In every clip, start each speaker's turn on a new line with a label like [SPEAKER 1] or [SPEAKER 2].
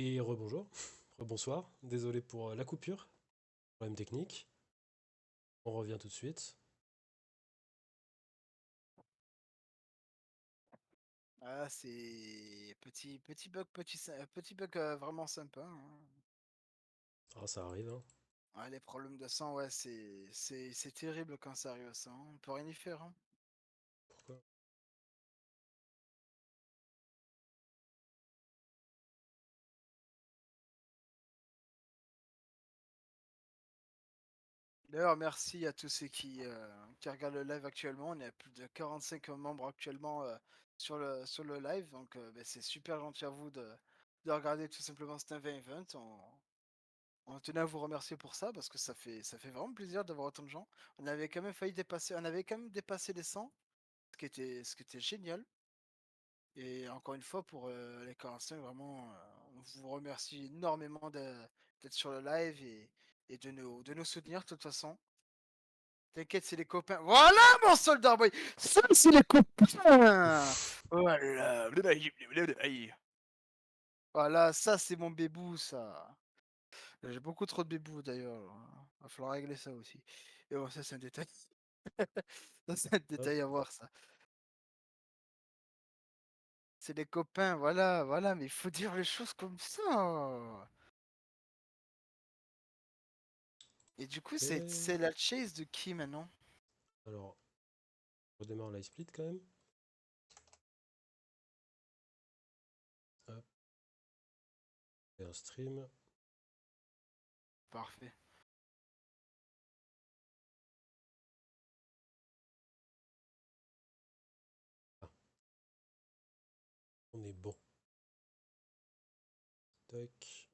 [SPEAKER 1] Et rebonjour, rebonsoir, désolé pour la coupure, problème technique, on revient tout de suite.
[SPEAKER 2] Ah, c'est petit bug vraiment sympa, hein.
[SPEAKER 1] Ah ça arrive, hein.
[SPEAKER 2] Ah, les problèmes de sang, ouais, c'est terrible quand ça arrive à ça, hein. On peut rien y faire, hein.
[SPEAKER 1] Pourquoi?
[SPEAKER 2] D'ailleurs, merci à tous ceux qui regardent le live actuellement. On est à plus de 45 membres actuellement sur le live, donc bah, c'est super gentil à vous de regarder tout simplement cet event. On tenait à vous remercier pour ça parce que ça fait vraiment plaisir d'avoir autant de gens. On avait quand même dépassé les 100, ce qui était génial. Et encore une fois, pour les 45, vraiment, on vous remercie énormément d'être sur le live et de nous soutenir de toute façon. T'inquiète, c'est les copains. Voilà mon soldat boy! Ça, c'est les copains! Voilà. Voilà, ça, c'est mon bébou, ça. J'ai beaucoup trop de bébous d'ailleurs. Va falloir régler ça aussi. Et bon, ça, c'est un détail. Ça, c'est un
[SPEAKER 1] Hop,
[SPEAKER 2] détail à voir, ça. C'est les copains, voilà, voilà, mais il faut dire les choses comme ça. Et du coup, c'est
[SPEAKER 1] ok.
[SPEAKER 2] la chase de qui maintenant?
[SPEAKER 1] Alors, je redémarre split quand même. Hop, et un stream.
[SPEAKER 2] Parfait.
[SPEAKER 1] Ah, on est bon. Tac.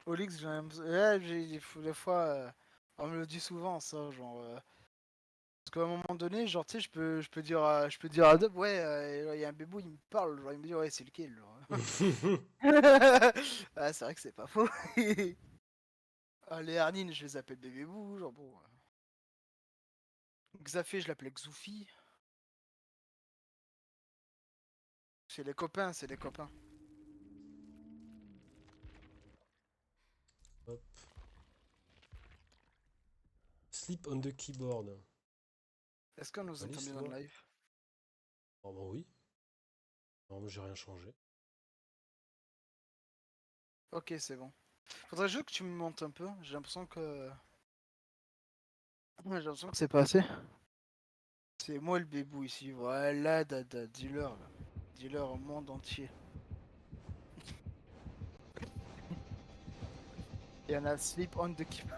[SPEAKER 2] Olix, j'ai l'impression- ouais, des fois, on me le dit souvent, ça, genre. Parce qu'à un moment donné, genre, tu sais, je peux dire à Adobe, ouais, il y a un bébou, il me parle, genre, il me dit, ouais, c'est lequel, genre. Ah, c'est vrai que c'est pas faux. Ah, les Arnines, je les appelle bébé bou, genre, bon. Xafé, je l'appelais Xoufi. C'est les copains, c'est les copains.
[SPEAKER 1] Hop. Sleep on the keyboard.
[SPEAKER 2] Est-ce qu'on nous
[SPEAKER 1] Pas
[SPEAKER 2] entend bien dans
[SPEAKER 1] l'histoire.
[SPEAKER 2] le live?
[SPEAKER 1] Oh bah oui. Non, moi j'ai rien changé.
[SPEAKER 2] Ok, c'est bon. Faudrait juste que tu me montes un peu, j'ai l'impression que. Ouais, j'ai l'impression que c'est pas assez. C'est moi le bébou ici, voilà, dada, dis-leur, là. Dis-leur au monde entier. Il y en a Sleep on the Keep.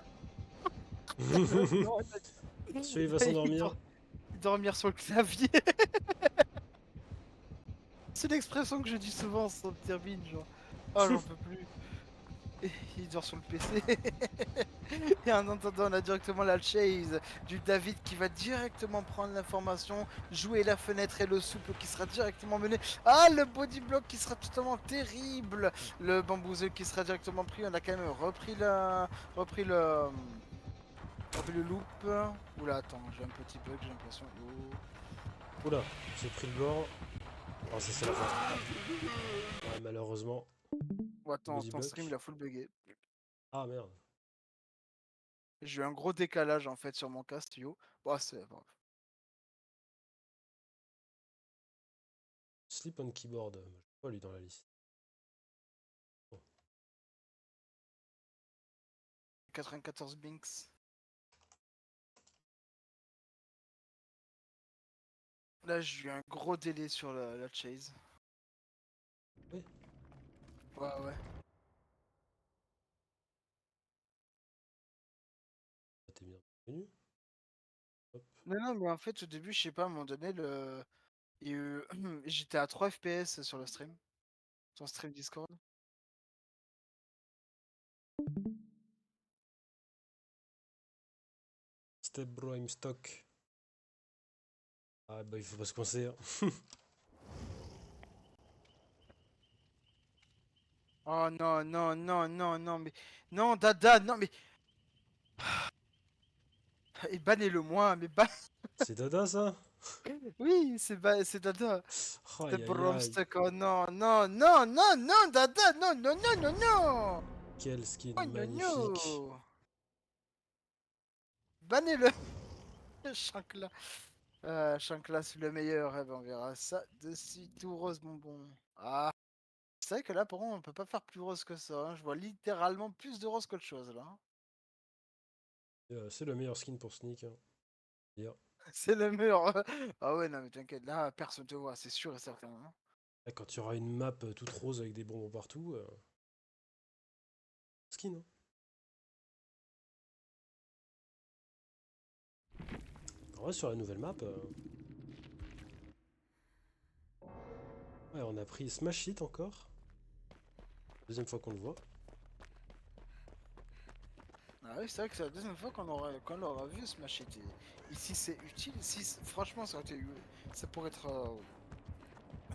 [SPEAKER 2] Non,
[SPEAKER 1] Celui il va
[SPEAKER 2] il
[SPEAKER 1] s'endormir.
[SPEAKER 2] dormir sur le clavier. C'est l'expression que je dis souvent sur le termine, genre. Oh, j'en peux plus. Et il dort sur le PC. Et en entendant, on a directement la chase du David qui va directement prendre l'information, jouer la fenêtre et le souple qui sera directement mené. Ah, le body block qui sera totalement terrible. Le bamboozle qui sera directement pris. On a quand même repris le, repris le loop. Oula, attends, j'ai un petit bug, j'ai l'impression. Oh.
[SPEAKER 1] Oula, j'ai pris le bord. Oh, ça c'est la fin. Ouais, malheureusement,
[SPEAKER 2] Oh, attends,
[SPEAKER 1] body
[SPEAKER 2] ton stream il
[SPEAKER 1] block.
[SPEAKER 2] a full bugué.
[SPEAKER 1] Ah merde.
[SPEAKER 2] J'ai eu un gros décalage en fait sur mon casque, yo. Bon, c'est bon.
[SPEAKER 1] Sleep on keyboard. Je sais pas lui dans la liste. Bon.
[SPEAKER 2] 94 Binks. Là, j'ai eu un gros délai sur la chase.
[SPEAKER 1] Ouais,
[SPEAKER 2] Ouais, ouais.
[SPEAKER 1] t'es bien venu. Hop.
[SPEAKER 2] Non, non, mais en fait, au début, je sais pas, à un moment donné, j'étais à 3 FPS sur le stream. Sur le stream Discord.
[SPEAKER 1] Step bro, I'm stock. Ah bah il faut pas se coincer, hein.
[SPEAKER 2] Oh non, non, non, non, non, mais. Non, Dada, non, mais. Et bannez-le moi, mais ban.
[SPEAKER 1] C'est Dada ça?
[SPEAKER 2] Oui, c'est Dada.
[SPEAKER 1] Aïe
[SPEAKER 2] C'est
[SPEAKER 1] aïe aïe.
[SPEAKER 2] Bromstuck. Oh non, non, non, non, non, Dada, non, non, non, non, non.
[SPEAKER 1] Quel skin
[SPEAKER 2] Oh non,
[SPEAKER 1] magnifique.
[SPEAKER 2] non. Bannez-le. Chancla. Chancla, c'est le meilleur. Eh ben, on verra ça de suite. Tout rose, bonbon. Ah, c'est vrai que là, pour moi, on peut pas faire plus rose que ça, hein. Je vois littéralement plus de rose qu'autre chose, là, hein.
[SPEAKER 1] C'est le meilleur skin pour Sneak, hein. Dire.
[SPEAKER 2] C'est le meilleur. Ah ouais, non, mais t'inquiète, là, personne te voit, c'est sûr et certain, hein.
[SPEAKER 1] Là, quand tu auras une map toute rose avec des bonbons partout, skin, hein. En vrai, sur la nouvelle map, ouais, on a pris Smash Hit encore. Deuxième fois qu'on le voit.
[SPEAKER 2] Ah oui, c'est vrai que c'est la deuxième fois qu'on l'aura vu ce match. Ici, c'est utile. Franchement, ça pourrait être,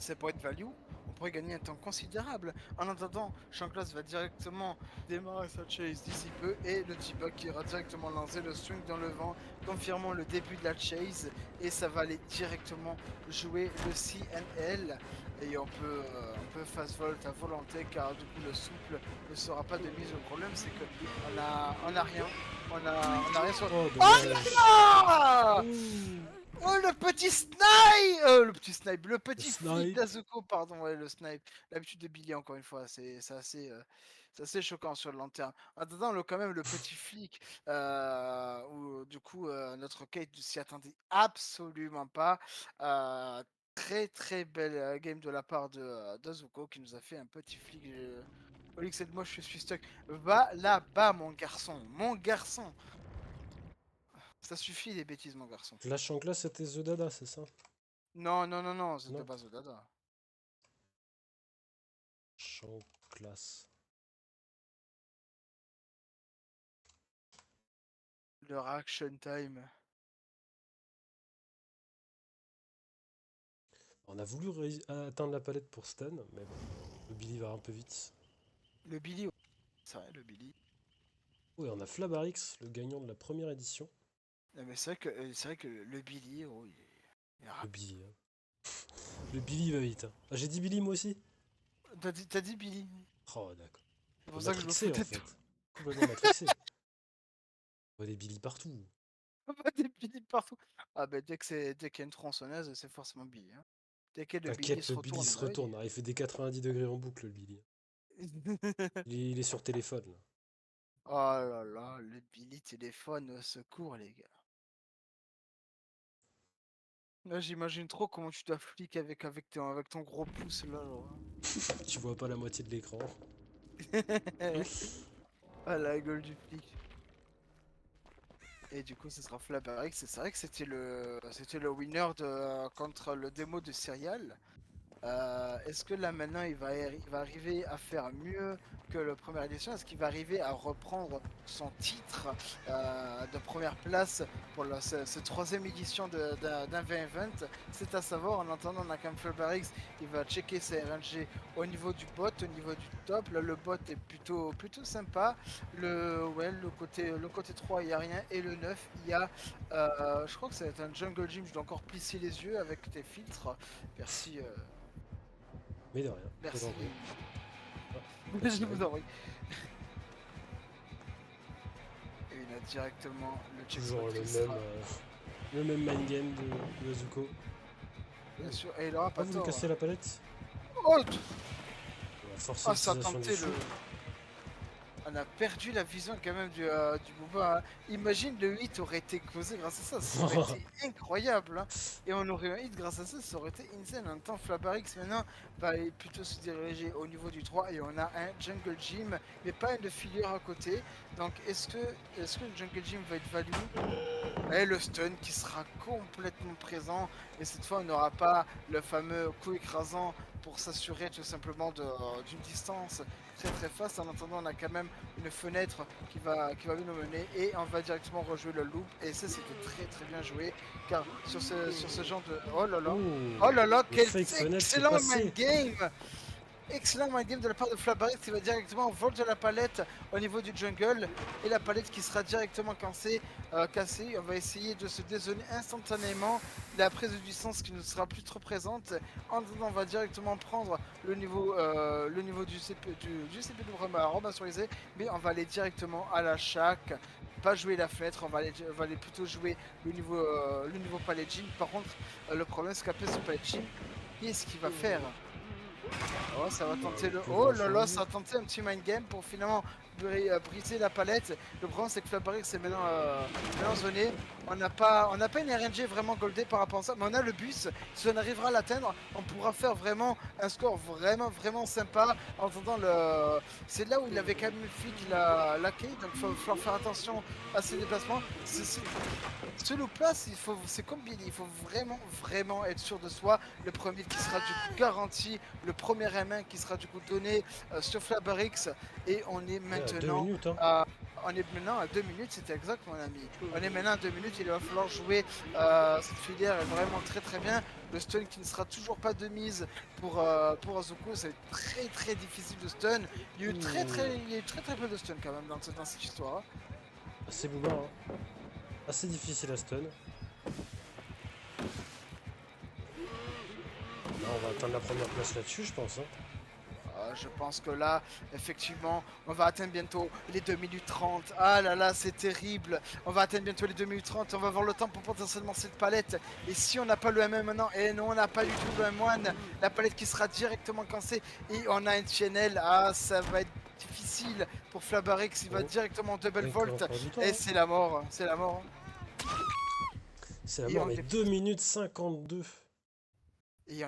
[SPEAKER 2] ça pourrait être value. On pourrait gagner un temps considérable. En attendant, Shanklas va directement démarrer sa chase d'ici peu et le T-Bug qui ira directement lancer le swing dans le vent, confirmant le début de la chase. Et ça va aller directement jouer le CNL. Et on peut fast volt à volonté car du coup le souple ne sera pas de mise. Le problème c'est que on a rien. On a rien sur.
[SPEAKER 1] Oh,
[SPEAKER 2] Oh
[SPEAKER 1] dommage.
[SPEAKER 2] non.
[SPEAKER 1] Ouh,
[SPEAKER 2] Oh le petit snipe, le
[SPEAKER 1] le
[SPEAKER 2] petit flic
[SPEAKER 1] snipe.
[SPEAKER 2] d'Azuko, pardon, ouais, le snipe. L'habitude de Billy, encore une fois, c'est assez choquant sur le long terme. En attendant, quand même, le petit flic, où du coup, notre Kate ne s'y attendait absolument pas. Très très belle game de la part d'Azuko qui nous a fait un petit flic. Olix et moi, je suis stuck. Va là-bas, mon garçon, mon garçon. Ça suffit les bêtises, mon garçon.
[SPEAKER 1] Flash en classe, c'était The Dada, c'est ça?
[SPEAKER 2] Non, non, non, non, c'était
[SPEAKER 1] Non?
[SPEAKER 2] pas Dada.
[SPEAKER 1] Champ classe.
[SPEAKER 2] Leur action time.
[SPEAKER 1] On a voulu atteindre la palette pour stun, mais bon, le Billy va un peu vite.
[SPEAKER 2] Le Billy, ouais. C'est vrai, le Billy.
[SPEAKER 1] Oui, on a Flabarix, le gagnant de la première édition.
[SPEAKER 2] Non, mais c'est vrai que le Billy, oh, il est
[SPEAKER 1] Le
[SPEAKER 2] rapide.
[SPEAKER 1] Billy, hein. Le Billy va vite, hein. Ah, j'ai dit Billy moi aussi?
[SPEAKER 2] T'as dit Billy.
[SPEAKER 1] Oh, d'accord.
[SPEAKER 2] C'est
[SPEAKER 1] On
[SPEAKER 2] pour
[SPEAKER 1] est
[SPEAKER 2] ça que je me
[SPEAKER 1] matrixé en
[SPEAKER 2] foutais de toi.
[SPEAKER 1] fait. Complètement matrixé. On voit des Billy partout.
[SPEAKER 2] On voit des Billy partout. Ah, bah, dès qu'il y a une tronçonneuse, c'est forcément Billy, hein. Dès que le Billy
[SPEAKER 1] T'inquiète,
[SPEAKER 2] se
[SPEAKER 1] le Billy
[SPEAKER 2] retourne,
[SPEAKER 1] se
[SPEAKER 2] bah oui.
[SPEAKER 1] retourne, hein. Il fait des 90 degrés en boucle, le Billy. Il est sur téléphone, là.
[SPEAKER 2] Oh là là, le Billy téléphone au secours, les gars. Là, j'imagine trop comment tu dois flic avec ton gros pouce là, genre.
[SPEAKER 1] Tu vois pas la moitié de l'écran.
[SPEAKER 2] Ah, la gueule du flic. Et du coup, ce sera Flabarix. C'est vrai que c'était le winner contre le démo de Serial. Est-ce que là maintenant il va arriver à faire mieux que la première édition? Est-ce qu'il va arriver à reprendre son titre de première place pour cette troisième édition d'un 2020? C'est à savoir. En attendant, on a quand même Flabarix. Il va checker ses RNG au niveau du bot, au niveau du top. Là, le bot est plutôt sympa. Le côté 3, il n'y a rien. Et le 9, il y a. Je crois que ça va être un jungle gym. Je dois encore plisser les yeux avec tes filtres. Merci.
[SPEAKER 1] Mais de rien, je
[SPEAKER 2] Merci.
[SPEAKER 1] t'en prie. Ah,
[SPEAKER 2] Je
[SPEAKER 1] petit
[SPEAKER 2] vous
[SPEAKER 1] lag.
[SPEAKER 2] en prie. Et il a directement le checkspot
[SPEAKER 1] Toujours
[SPEAKER 2] qui sera,
[SPEAKER 1] le même mind game de Azuko.
[SPEAKER 2] bien sûr. Et il aura
[SPEAKER 1] Ah,
[SPEAKER 2] pas
[SPEAKER 1] vous nous
[SPEAKER 2] tort.
[SPEAKER 1] cassez la palette?
[SPEAKER 2] Oh,
[SPEAKER 1] La force
[SPEAKER 2] ah, ça a
[SPEAKER 1] d'utilisation du
[SPEAKER 2] tenté
[SPEAKER 1] fou.
[SPEAKER 2] On a perdu la vision quand même du Booba, hein. Imagine le hit aurait été causé grâce à ça, ça aurait été incroyable, hein. Et on aurait un hit grâce à ça, ça aurait été insane. En même temps, Flabarix maintenant va plutôt se diriger au niveau du 3 et on a un Jungle Gym, mais pas une filière à côté. Donc est-ce que le Jungle Gym va être value? Et le stun qui sera complètement présent. Et cette fois, on n'aura pas le fameux coup écrasant pour s'assurer tout simplement d'une distance très très face. En attendant, on a quand même une fenêtre qui va nous mener et on va directement rejouer le loop. Et ça, c'était très très bien joué. Car sur ce genre de. Oh là là!
[SPEAKER 1] Oh,
[SPEAKER 2] Oh là là!
[SPEAKER 1] le
[SPEAKER 2] Quel
[SPEAKER 1] fake fenêtre s'est
[SPEAKER 2] excellent mind
[SPEAKER 1] passé.
[SPEAKER 2] game! excellent mind game de la part de Flabarix qui va directement au vol de la palette au niveau du jungle. Et la palette qui sera directement cassée. On va essayer de se dézoner instantanément. La prise de distance qui ne sera plus trop présente. En attendant, on va directement prendre le niveau du CP, CP de Roma sur Isée, mais on va aller directement à la chaque. Pas jouer la fenêtre, on va aller plutôt jouer le niveau Paladin. Par contre, le problème c'est qu'après ce Paladin, qu'est-ce qu'il va faire? Oh, ça va tenter le.
[SPEAKER 1] Plus
[SPEAKER 2] Oh
[SPEAKER 1] grand
[SPEAKER 2] là là,
[SPEAKER 1] chose.
[SPEAKER 2] ça va tenter un petit mind game pour finalement briser la palette. Le problème, c'est que Fabric c'est maintenant zoné. On n'a pas une RNG vraiment goldée par rapport à ça, mais on a le bus. Si on arrivera à l'atteindre, on pourra faire vraiment un score vraiment sympa. En attendant, c'est là où il avait quand même fait qu'il a laqué, donc il va falloir faire attention à ses déplacements. Ce loop là, c'est comme Billy, il faut vraiment être sûr de soi. Le premier qui sera du coup garanti, le premier M1 qui sera du coup donné sur Flabarix. Et on est
[SPEAKER 1] Ouais, à 2
[SPEAKER 2] maintenant
[SPEAKER 1] minutes, hein.
[SPEAKER 2] à. On est maintenant à 2 minutes, c'était exact mon ami. On est maintenant à 2 minutes, il va falloir jouer. Cette filière est vraiment très bien. Le stun qui ne sera toujours pas de mise pour Azuko, c'est très difficile de stun. Il y a eu très peu de stun quand même dans cette histoire, hein.
[SPEAKER 1] Assez boomer, hein. Assez difficile à stun. Là, on va atteindre la première place là-dessus, je pense, hein.
[SPEAKER 2] Je pense que là, effectivement, on va atteindre bientôt les 2 minutes 30. Ah là là, c'est terrible. On va atteindre bientôt les 2 minutes 30. On va avoir le temps pour potentiellement cette palette. Et si on n'a pas le MM maintenant, et non, on n'a pas du tout le M1, la palette qui sera directement cassée. Et on a un TNL. Ah, ça va être difficile pour Flabarix. Il va
[SPEAKER 1] Oh.
[SPEAKER 2] directement double
[SPEAKER 1] Et
[SPEAKER 2] volt.
[SPEAKER 1] encore du temps,
[SPEAKER 2] Et
[SPEAKER 1] hein.
[SPEAKER 2] c'est la mort. C'est la mort.
[SPEAKER 1] C'est la
[SPEAKER 2] Et
[SPEAKER 1] mort,
[SPEAKER 2] on
[SPEAKER 1] mais
[SPEAKER 2] est
[SPEAKER 1] 2 minutes 52.
[SPEAKER 2] Et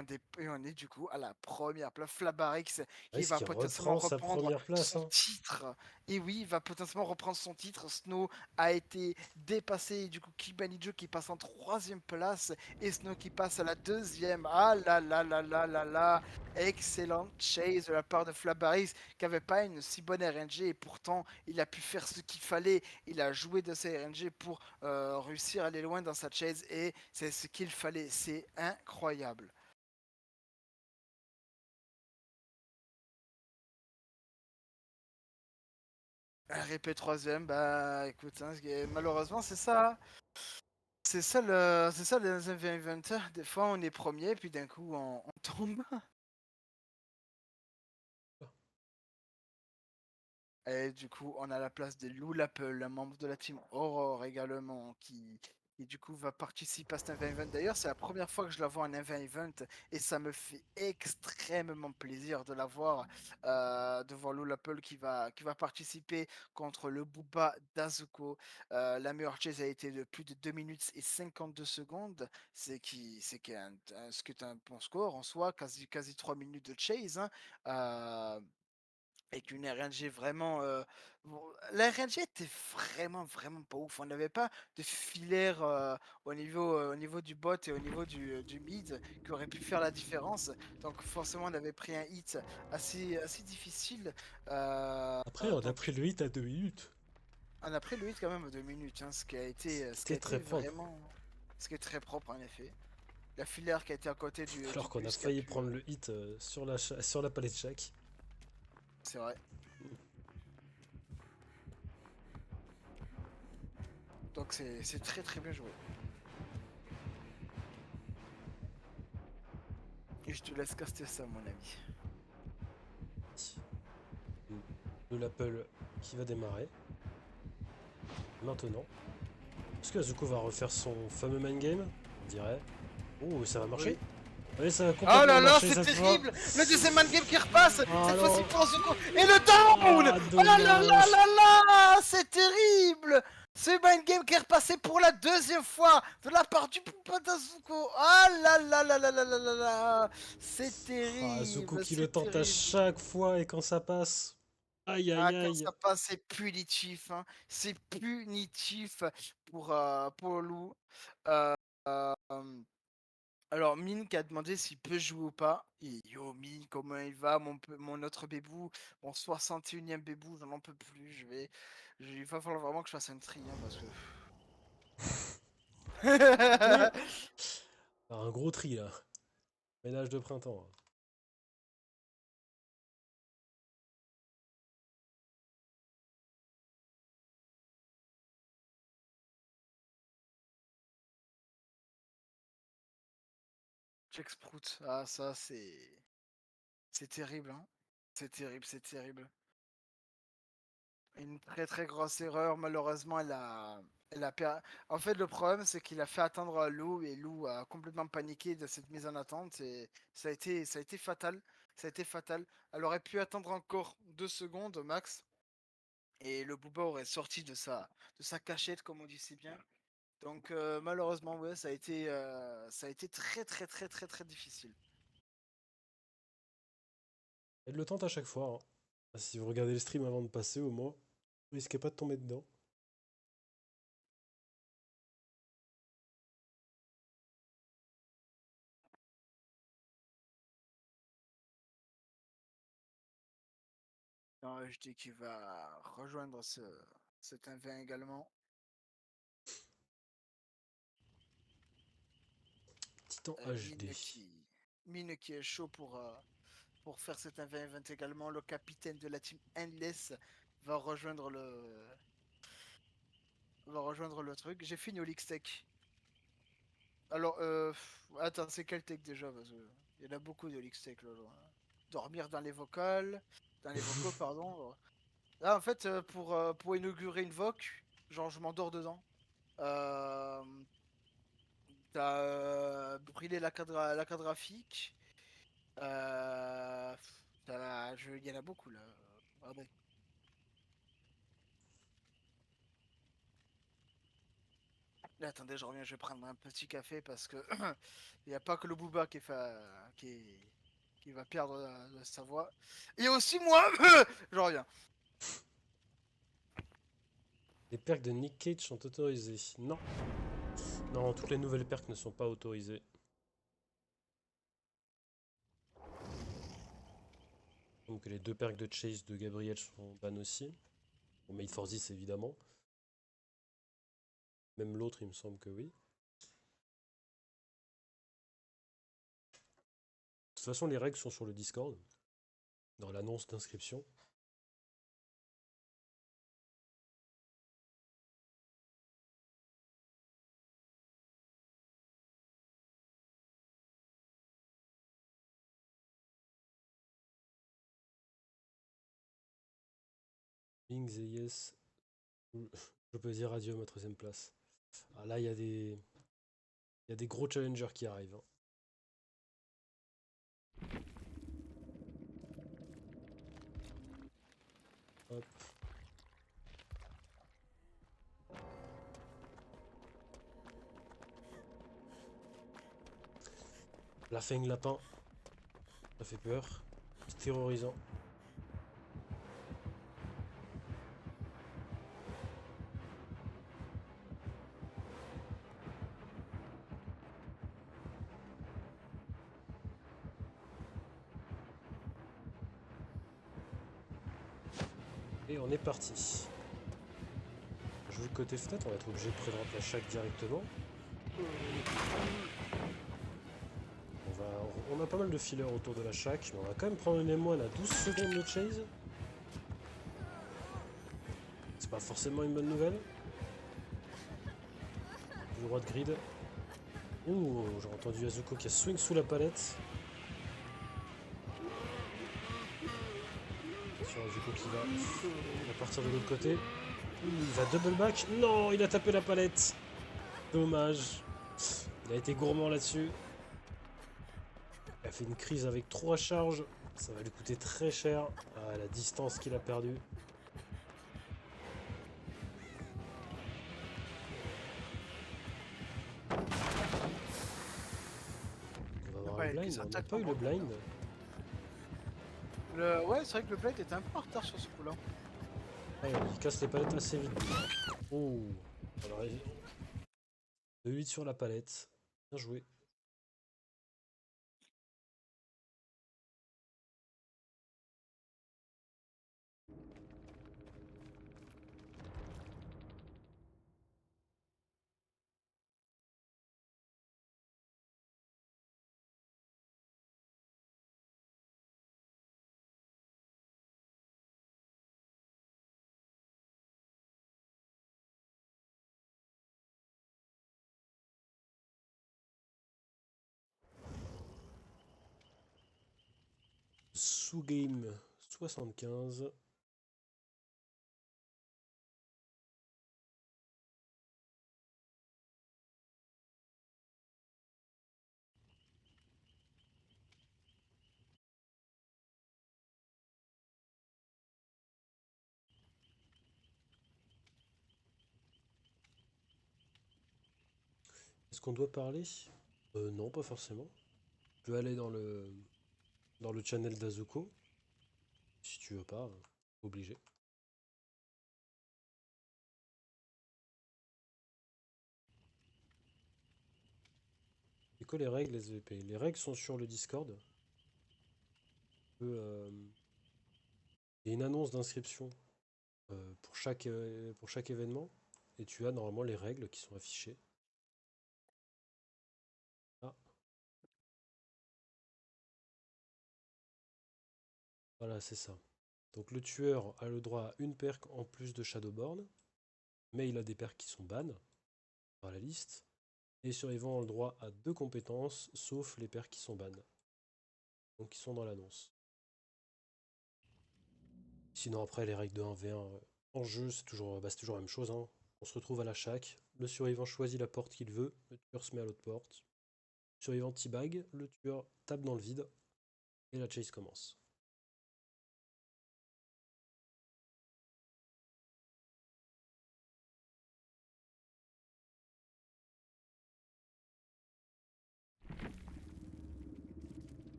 [SPEAKER 2] on est du coup à la première place. Flabarix qui
[SPEAKER 1] Est-ce
[SPEAKER 2] va
[SPEAKER 1] qu'il
[SPEAKER 2] potentiellement
[SPEAKER 1] reprend sa
[SPEAKER 2] reprendre
[SPEAKER 1] première place,
[SPEAKER 2] son
[SPEAKER 1] hein?
[SPEAKER 2] titre. Et oui, il va potentiellement reprendre son titre. Snow a été dépassé. Du coup, Kibanijo qui passe en troisième place. Et Snow qui passe à la deuxième. Ah là là là là là là. Excellente chase de la part de Flabarix qui n'avait pas une si bonne RNG. Et pourtant, il a pu faire ce qu'il fallait. Il a joué de sa RNG pour réussir à aller loin dans sa chase. Et c'est ce qu'il fallait. C'est incroyable. RP troisième, bah écoute, hein, malheureusement c'est ça. C'est ça les events. Des fois on est premier, puis d'un coup on tombe. Et du coup on a la place de Lou Lapple, un membre de la team Aurore également, qui du coup va participer à cet event. D'ailleurs c'est la première fois que je la vois en event et ça me fait extrêmement plaisir de la voir, de voir Lou Lapple qui va participer contre le Booba d'Azuko. La meilleure chase a été de plus de 2 minutes et 52 secondes, ce qui est un bon score en soi, quasi 3 minutes de chase, hein. Avec une RNG vraiment. La RNG était vraiment pas ouf. On n'avait pas de filaire au niveau du bot et au niveau du mid qui aurait pu faire la différence. Donc forcément, on avait pris un hit assez difficile.
[SPEAKER 1] Après, on a
[SPEAKER 2] Donc
[SPEAKER 1] pris le hit à 2 minutes.
[SPEAKER 2] on a pris le hit quand même à 2 minutes, hein, ce qui a
[SPEAKER 1] C'était très
[SPEAKER 2] été
[SPEAKER 1] propre.
[SPEAKER 2] vraiment. Ce qui est très propre en effet. La filaire qui a été à côté du
[SPEAKER 1] Alors qu'on a
[SPEAKER 2] bus qui a
[SPEAKER 1] failli
[SPEAKER 2] pu.
[SPEAKER 1] prendre le hit sur la palette Shack.
[SPEAKER 2] C'est vrai. Donc c'est très bien joué. Et je te laisse caster ça, mon ami.
[SPEAKER 1] De l'Apple qui va démarrer. Maintenant. Est-ce que Azuko va refaire son fameux main game? On dirait. Oh, ça va marcher?
[SPEAKER 2] Oui.
[SPEAKER 1] Oui, ça va
[SPEAKER 2] Oh
[SPEAKER 1] complètement
[SPEAKER 2] là là,
[SPEAKER 1] marcher
[SPEAKER 2] c'est
[SPEAKER 1] cette fois.
[SPEAKER 2] terrible. Le deuxième man game qui repasse.
[SPEAKER 1] Ah
[SPEAKER 2] Cette fois-ci
[SPEAKER 1] non.
[SPEAKER 2] pour Azuko. Et le down.
[SPEAKER 1] Ah,
[SPEAKER 2] Oh là là là
[SPEAKER 1] dommage.
[SPEAKER 2] là là. C'est terrible. Ce man game qui est repassé pour la deuxième fois de la part du Poupa d'Azuko. Ah là là là là là là là là. C'est
[SPEAKER 1] Ah, Azuko
[SPEAKER 2] terrible.
[SPEAKER 1] qui le
[SPEAKER 2] C'est
[SPEAKER 1] tente à
[SPEAKER 2] terrible.
[SPEAKER 1] chaque fois et quand ça passe. Aïe
[SPEAKER 2] Ah,
[SPEAKER 1] aïe
[SPEAKER 2] quand
[SPEAKER 1] aïe.
[SPEAKER 2] ça passe, c'est punitif, hein. C'est punitif pour Lou. Euh, euh, Alors, Mine qui a demandé s'il peut jouer ou pas. Et yo, Mine, comment il va, mon autre bébou, mon 61e bébou, j'en peux plus. Il va falloir vraiment que je fasse un tri, hein, parce que.
[SPEAKER 1] Un gros tri là. Ménage de printemps.
[SPEAKER 2] Jack Sprout. Ah, ça, c'est. C'est terrible, hein. C'est terrible, c'est terrible. Une très très grosse erreur. Malheureusement, En fait, le problème, c'est qu'il a fait attendre Lou et Lou a complètement paniqué de cette mise en attente et ça a été fatal. Ça a été fatal. Elle aurait pu attendre encore 2 secondes max et le Booba aurait sorti de sa cachette, comme on dit si bien. Donc, malheureusement, ouais, ça a été très très très très très difficile.
[SPEAKER 1] Elle le tente à chaque fois, hein. Si vous regardez le stream avant de passer, au moins, vous risquez pas de tomber dedans.
[SPEAKER 2] Non, je dis qu'il va rejoindre cet invin également.
[SPEAKER 1] Titan
[SPEAKER 2] Euh,
[SPEAKER 1] HD.
[SPEAKER 2] Mine qui, Mine qui est chaud pour faire cet event également. Le capitaine de la team Endless va rejoindre le truc. J'ai fini au Tech. Alors, attends, c'est quel tech déjà? Parce que il y en a beaucoup de Tech là. Dormir dans les vocaux, pardon. Là, en fait, pour inaugurer une voc, genre, je m'endors dedans. Euh, T'as brûlé la carte graphique. Il y en a beaucoup là. Ah ouais. Là, attendez, je reviens, je vais prendre un petit café parce que il n'y a pas que le Booba qui va perdre sa voix. Et aussi moi, je reviens.
[SPEAKER 1] Les perks de Nick Cage sont autorisées. Non. Non, toutes les nouvelles perks ne sont pas autorisées. Donc les deux perks de Chase de Gabriel sont ban aussi. Pour Made for This évidemment. Même l'autre, il me semble que oui. De toute façon, les règles sont sur le Discord, dans l'annonce d'inscription. Bing the Yes. Je peux dire adieu à ma troisième place. Ah là, il y a des gros challengers qui arrivent, hein. Hop. La feigne lapin, ça fait peur. C'est terrorisant. Et on est parti. Je joue le côté fenêtre, on va être obligé de prévoir la chaque directement. On a pas mal de fillers autour de la shack, mais on va quand même prendre une M1 à 12 secondes de chase. C'est pas forcément une bonne nouvelle. Du droit de grid. Ouh, j'ai entendu Azuko qui a swing sous la palette. Attention, Azuko qui va partir de l'autre côté. Ouh, il va double back. Non, il a tapé la palette. Dommage. Il a été gourmand là-dessus. Il a fait une crise avec 3 charges. Ça va lui coûter très cher. Ah, la distance qu'il a perdue. On va
[SPEAKER 2] La
[SPEAKER 1] avoir le
[SPEAKER 2] palette qui
[SPEAKER 1] blind. On n'a
[SPEAKER 2] s'attaque
[SPEAKER 1] pas
[SPEAKER 2] par
[SPEAKER 1] eu le
[SPEAKER 2] contre.
[SPEAKER 1] blind.
[SPEAKER 2] Ouais, c'est vrai que le blade était un peu en retard sur ce coup-là.
[SPEAKER 1] Ah, il casse les palettes assez vite. Oh. Alors, 8 sur la palette. Bien joué. sous game 75. Est-ce qu'on doit parler? Non, pas forcément. Tu peux aller dans le channel d'Azuko. Si tu veux pas, obligé. C'est quoi les règles SVP? Les règles sont sur le Discord. Il y a une annonce d'inscription pour chaque événement. Et tu as normalement les règles qui sont affichées. Ah, voilà, c'est ça. Donc le tueur a le droit à une perk en plus de Shadowborn, mais il a des perks qui sont ban par la liste. Et les survivants ont le droit à 2 compétences, sauf les perks qui sont ban. Donc qui sont dans l'annonce. Sinon après les règles de 1v1 en jeu, c'est toujours la même chose, hein. On se retrouve à la shack, le survivant choisit la porte qu'il veut, le tueur se met à l'autre porte. Le survivant teabag, le tueur tape dans le vide, et la chase commence.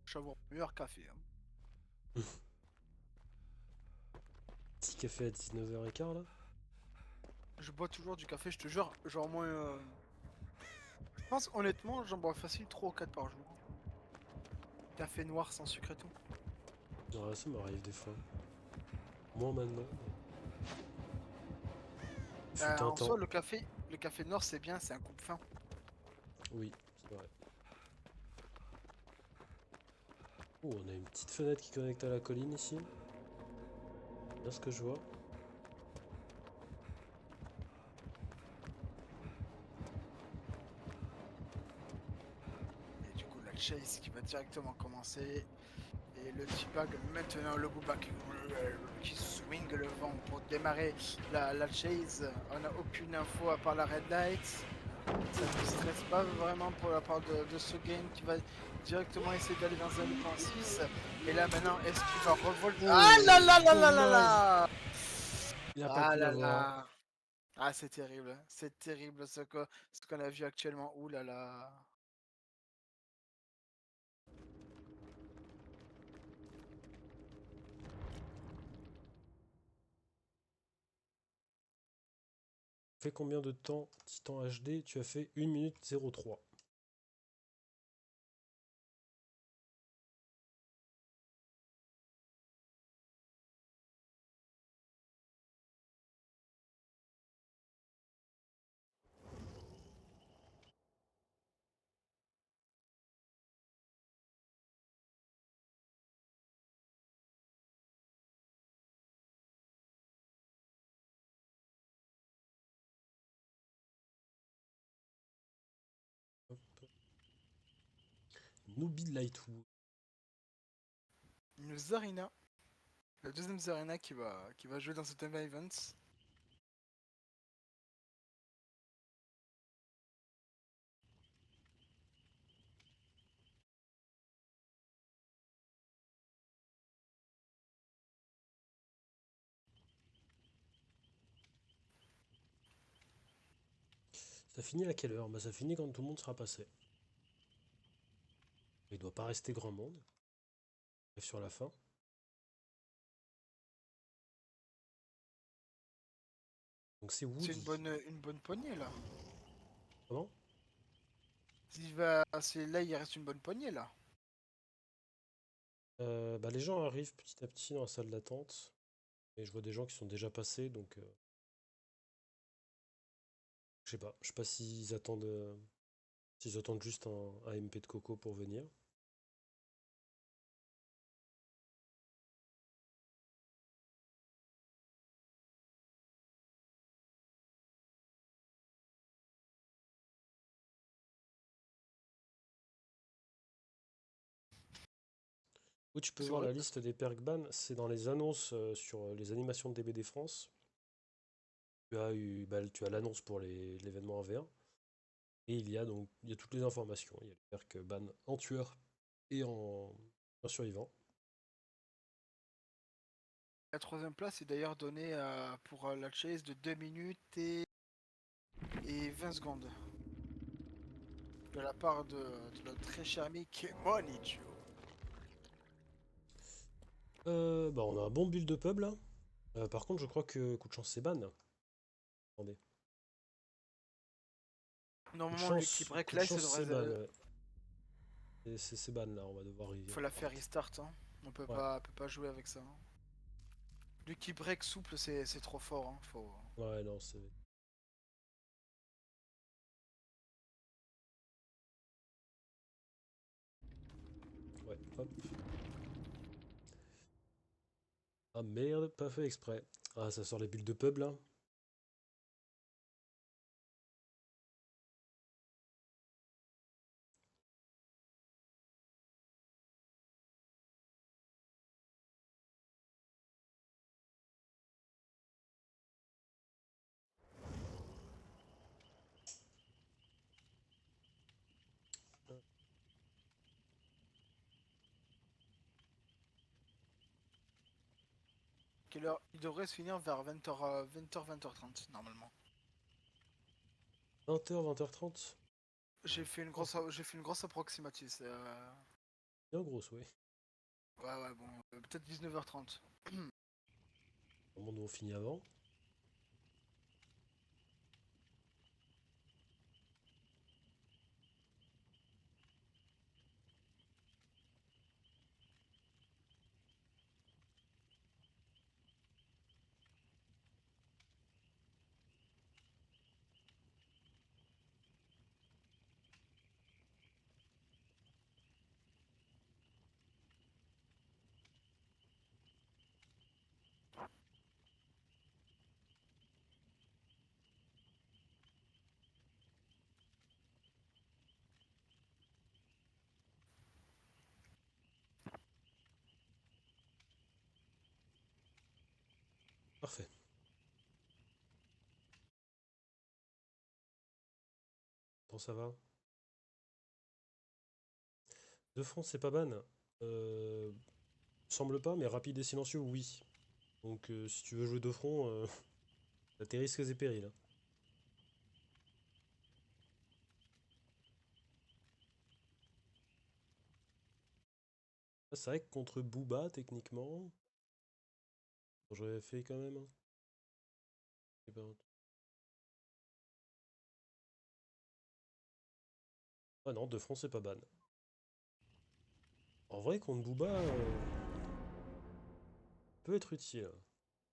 [SPEAKER 2] J'avoue, meilleur café. Hein.
[SPEAKER 1] Petit café à 19h15 là.
[SPEAKER 2] Je bois toujours du café, je te jure. Genre, moi, je pense honnêtement, j'en bois facile 3 ou 4 par jour. Café noir sans sucre et tout.
[SPEAKER 1] Ouais, ça m'arrive des fois. Moins maintenant. Fut un
[SPEAKER 2] En
[SPEAKER 1] temps.
[SPEAKER 2] soi, le café noir, c'est bien, c'est un coupe-faim.
[SPEAKER 1] Oui, c'est vrai. Oh, on a une petite fenêtre qui connecte à la colline ici. Là ce que je vois.
[SPEAKER 2] Et du coup, la chase qui va directement commencer. Et le T-Bag maintenant, le Booba qui swing le vent pour démarrer la chase. On n'a aucune info à part la red light. Ça ne stresse pas vraiment pour la part de ce game qui va directement essayer d'aller dans un 1.6. Et là maintenant, est-ce qu'il va revolter? Ah là là là là là
[SPEAKER 1] Dommage.
[SPEAKER 2] là!
[SPEAKER 1] Il a pas
[SPEAKER 2] Ah
[SPEAKER 1] pu
[SPEAKER 2] là
[SPEAKER 1] l'avoir.
[SPEAKER 2] là! Ah c'est terrible ce qu'on a vu actuellement. Ouh là là!
[SPEAKER 1] Fait combien de temps, Titan HD? Tu as fait 1 minute 03. Nubi Lightwood.
[SPEAKER 2] Une Zarina, la deuxième Zarina qui va jouer dans ce thème event.
[SPEAKER 1] Ça finit à quelle heure? Bah ça finit quand tout le monde sera passé. Il doit pas rester grand monde. On arrive sur la fin. Donc c'est
[SPEAKER 2] C'est
[SPEAKER 1] Woody.
[SPEAKER 2] une bonne poignée là.
[SPEAKER 1] Comment?
[SPEAKER 2] Là, il reste une bonne poignée là.
[SPEAKER 1] Bah les gens arrivent petit à petit dans la salle d'attente. Et je vois des gens qui sont déjà passés, donc je sais pas s'ils attendent juste un MP de coco pour venir. Où tu peux
[SPEAKER 2] C'est
[SPEAKER 1] voir
[SPEAKER 2] vrai
[SPEAKER 1] la
[SPEAKER 2] que
[SPEAKER 1] liste des perks ban, c'est dans les annonces sur les animations de DBD France. Tu as l'annonce pour l'événement AV1. Et il y a toutes les informations. Il y a les perks ban en tueur et en survivant.
[SPEAKER 2] la troisième place est d'ailleurs donnée pour la chase de 2 minutes et 20 secondes. De la part de notre très cher ami Kemonichu.
[SPEAKER 1] Bah on a un bon build de pub là. Par contre, je crois que coup de chance c'est ban. Attendez.
[SPEAKER 2] Normalement, Lucky Break
[SPEAKER 1] Coup de
[SPEAKER 2] là, ça
[SPEAKER 1] chance
[SPEAKER 2] devrait.
[SPEAKER 1] c'est ban, ouais. C'est ban là, on va devoir y.
[SPEAKER 2] Faut la faire restart. Hein.
[SPEAKER 1] Ouais,
[SPEAKER 2] Peut pas jouer avec ça. Hein. Lucky Break souple, c'est trop fort. Hein. Faut...
[SPEAKER 1] ouais, non, c'est. Ouais, hop. Ah merde, pas fait exprès. Ah, ça sort les bulles de pub là.
[SPEAKER 2] Quelle heure? Il devrait se finir vers 20h, 20h, 20h30 normalement.
[SPEAKER 1] 20h, 20h30. Oh, c'est
[SPEAKER 2] J'ai fait une grosse approximative.
[SPEAKER 1] bien grosse, ouais.
[SPEAKER 2] Ouais, ouais, bon, peut-être 19h30.
[SPEAKER 1] Au moment où on finit avant. Parfait. Attends, ça va. De front, c'est pas ban. Semble pas, mais rapide et silencieux, oui. Donc si tu veux jouer de front, t'as tes risques et périls, hein. Ah, c'est vrai que contre Booba, techniquement, j'aurais fait quand même, hein. Eh ben, ah non, de front, c'est pas ban. En vrai, contre Booba, peut être utile.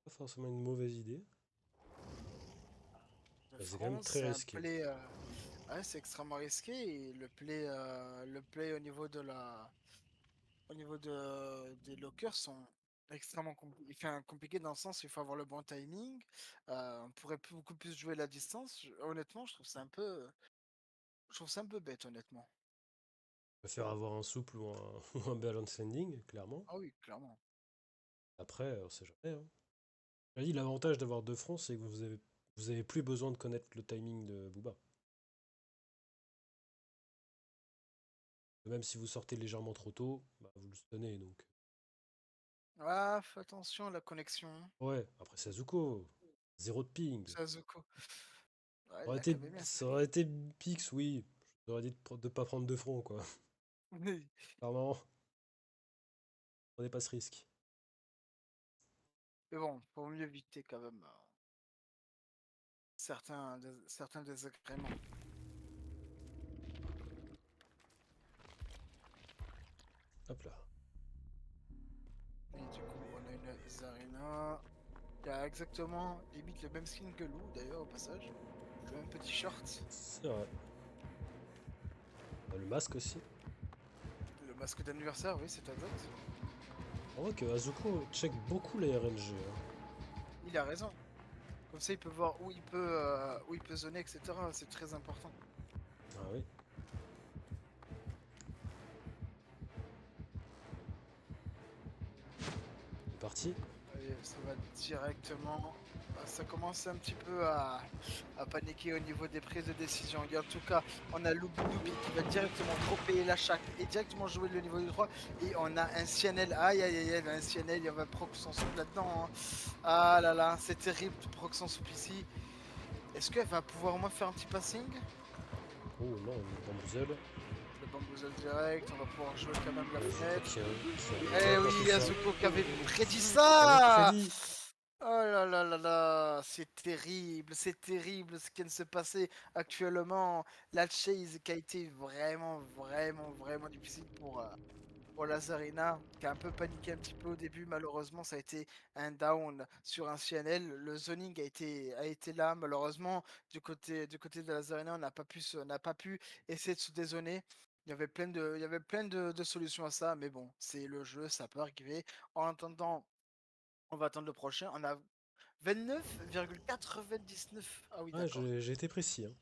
[SPEAKER 1] Pas forcément une mauvaise idée.
[SPEAKER 2] Le
[SPEAKER 1] Mais c'est quand même
[SPEAKER 2] front,
[SPEAKER 1] très
[SPEAKER 2] c'est un
[SPEAKER 1] risqué.
[SPEAKER 2] play. Ouais, c'est extrêmement risqué et le play au niveau des lockers sont extrêmement compliqués dans le sens où il faut avoir le bon timing. On pourrait beaucoup plus jouer la distance. Honnêtement, je trouve ça un peu bête, honnêtement.
[SPEAKER 1] Je préfère avoir un souple ou un, ou un balance landing, clairement.
[SPEAKER 2] Ah oui, clairement.
[SPEAKER 1] Après, on sait jamais, hein. Je dit, l'avantage d'avoir deux fronts, c'est que vous avez plus besoin de connaître le timing de Booba. Même si vous sortez légèrement trop tôt, bah, vous le tenez donc.
[SPEAKER 2] Ah, fais attention à la connexion.
[SPEAKER 1] Ouais, après Sazuko, zéro de ping.
[SPEAKER 2] Sazuko. Ouais, l'Académie,
[SPEAKER 1] Ça aurait été Pix, oui. J'aurais dit de pas prendre de front, quoi.
[SPEAKER 2] Mais
[SPEAKER 1] Clairement, prenez pas ce risque.
[SPEAKER 2] bon, pour mieux éviter quand même certains désagréments.
[SPEAKER 1] Hop là.
[SPEAKER 2] Et du coup, on a une Zarina qui a exactement limite le même skin que Lou, d'ailleurs, au passage. Le même petit short,
[SPEAKER 1] C'est vrai. Le masque aussi.
[SPEAKER 2] le masque d'anniversaire, oui, c'est exact.
[SPEAKER 1] On voit que Azuko check beaucoup les RNG, hein.
[SPEAKER 2] Il a raison. Comme ça, il peut voir où il peut zoner, etc. C'est très important.
[SPEAKER 1] Ah oui. parti.
[SPEAKER 2] Allez, ça va directement. Ça commence un petit peu à paniquer au niveau des prises de décision. Et en tout cas, on a Loubi qui va directement dropper la chaque et directement jouer le niveau du 3. Et on a un Cianel. Aïe aïe aïe, aïe, un Cianel. Il y avait proc son soupe là-dedans. Hein. Ah là là, c'est terrible, proc son soupe ici. Est-ce qu'elle va pouvoir au moins faire un petit passing?
[SPEAKER 1] Oh non, une bamboozle.
[SPEAKER 2] Le bamboozle direct, on va pouvoir jouer quand même la
[SPEAKER 1] Zuko
[SPEAKER 2] fenêtre.
[SPEAKER 1] qui
[SPEAKER 2] Eh
[SPEAKER 1] a pas
[SPEAKER 2] oui,
[SPEAKER 1] tout ça.
[SPEAKER 2] Azuko qui avait prédit
[SPEAKER 1] Il avait
[SPEAKER 2] ça!
[SPEAKER 1] prédit.
[SPEAKER 2] Oh là là là là, c'est terrible ce qui vient de se passer actuellement. La chase qui a été vraiment difficile pour Lazarina, qui a un peu paniqué un petit peu au début. Malheureusement, ça a été un down sur un CNL. Le zoning a été là. Malheureusement, du côté de Lazarina, on n'a pas pu essayer de se dézoner. Il y avait plein de solutions à ça, mais bon, c'est le jeu, ça peut arriver. En attendant, on va attendre le prochain. On a 29,99. Ah oui,
[SPEAKER 1] Ah,
[SPEAKER 2] d'accord.
[SPEAKER 1] j'ai été précis. Hein.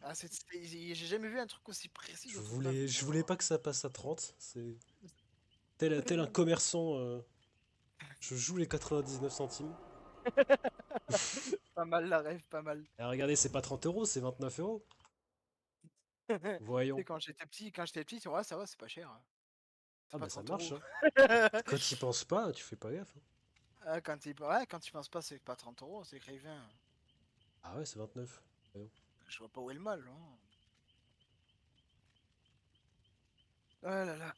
[SPEAKER 2] Ah, j'ai jamais vu un truc aussi précis de toute ma vie.
[SPEAKER 1] Je voulais pas que ça passe à 30. C'est tel un commerçant. Je joue les 99 centimes.
[SPEAKER 2] Pas mal la rêve, pas mal.
[SPEAKER 1] Et regardez, c'est pas 30 euros, c'est 29 euros.
[SPEAKER 2] Tu sais,
[SPEAKER 1] Voyons.
[SPEAKER 2] quand j'étais petit, ouais, ça va, c'est pas cher. Hein. C'est
[SPEAKER 1] Ah
[SPEAKER 2] pas
[SPEAKER 1] bah ça
[SPEAKER 2] 30
[SPEAKER 1] marche.
[SPEAKER 2] euros.
[SPEAKER 1] Hein. Quand tu y penses pas, tu fais pas gaffe. Hein.
[SPEAKER 2] Quand tu penses pas, c'est pas 30 euros, c'est écrit 20.
[SPEAKER 1] Ah ouais, c'est 29. Voyons.
[SPEAKER 2] Je vois pas où est le mal. Hein. Ah là là.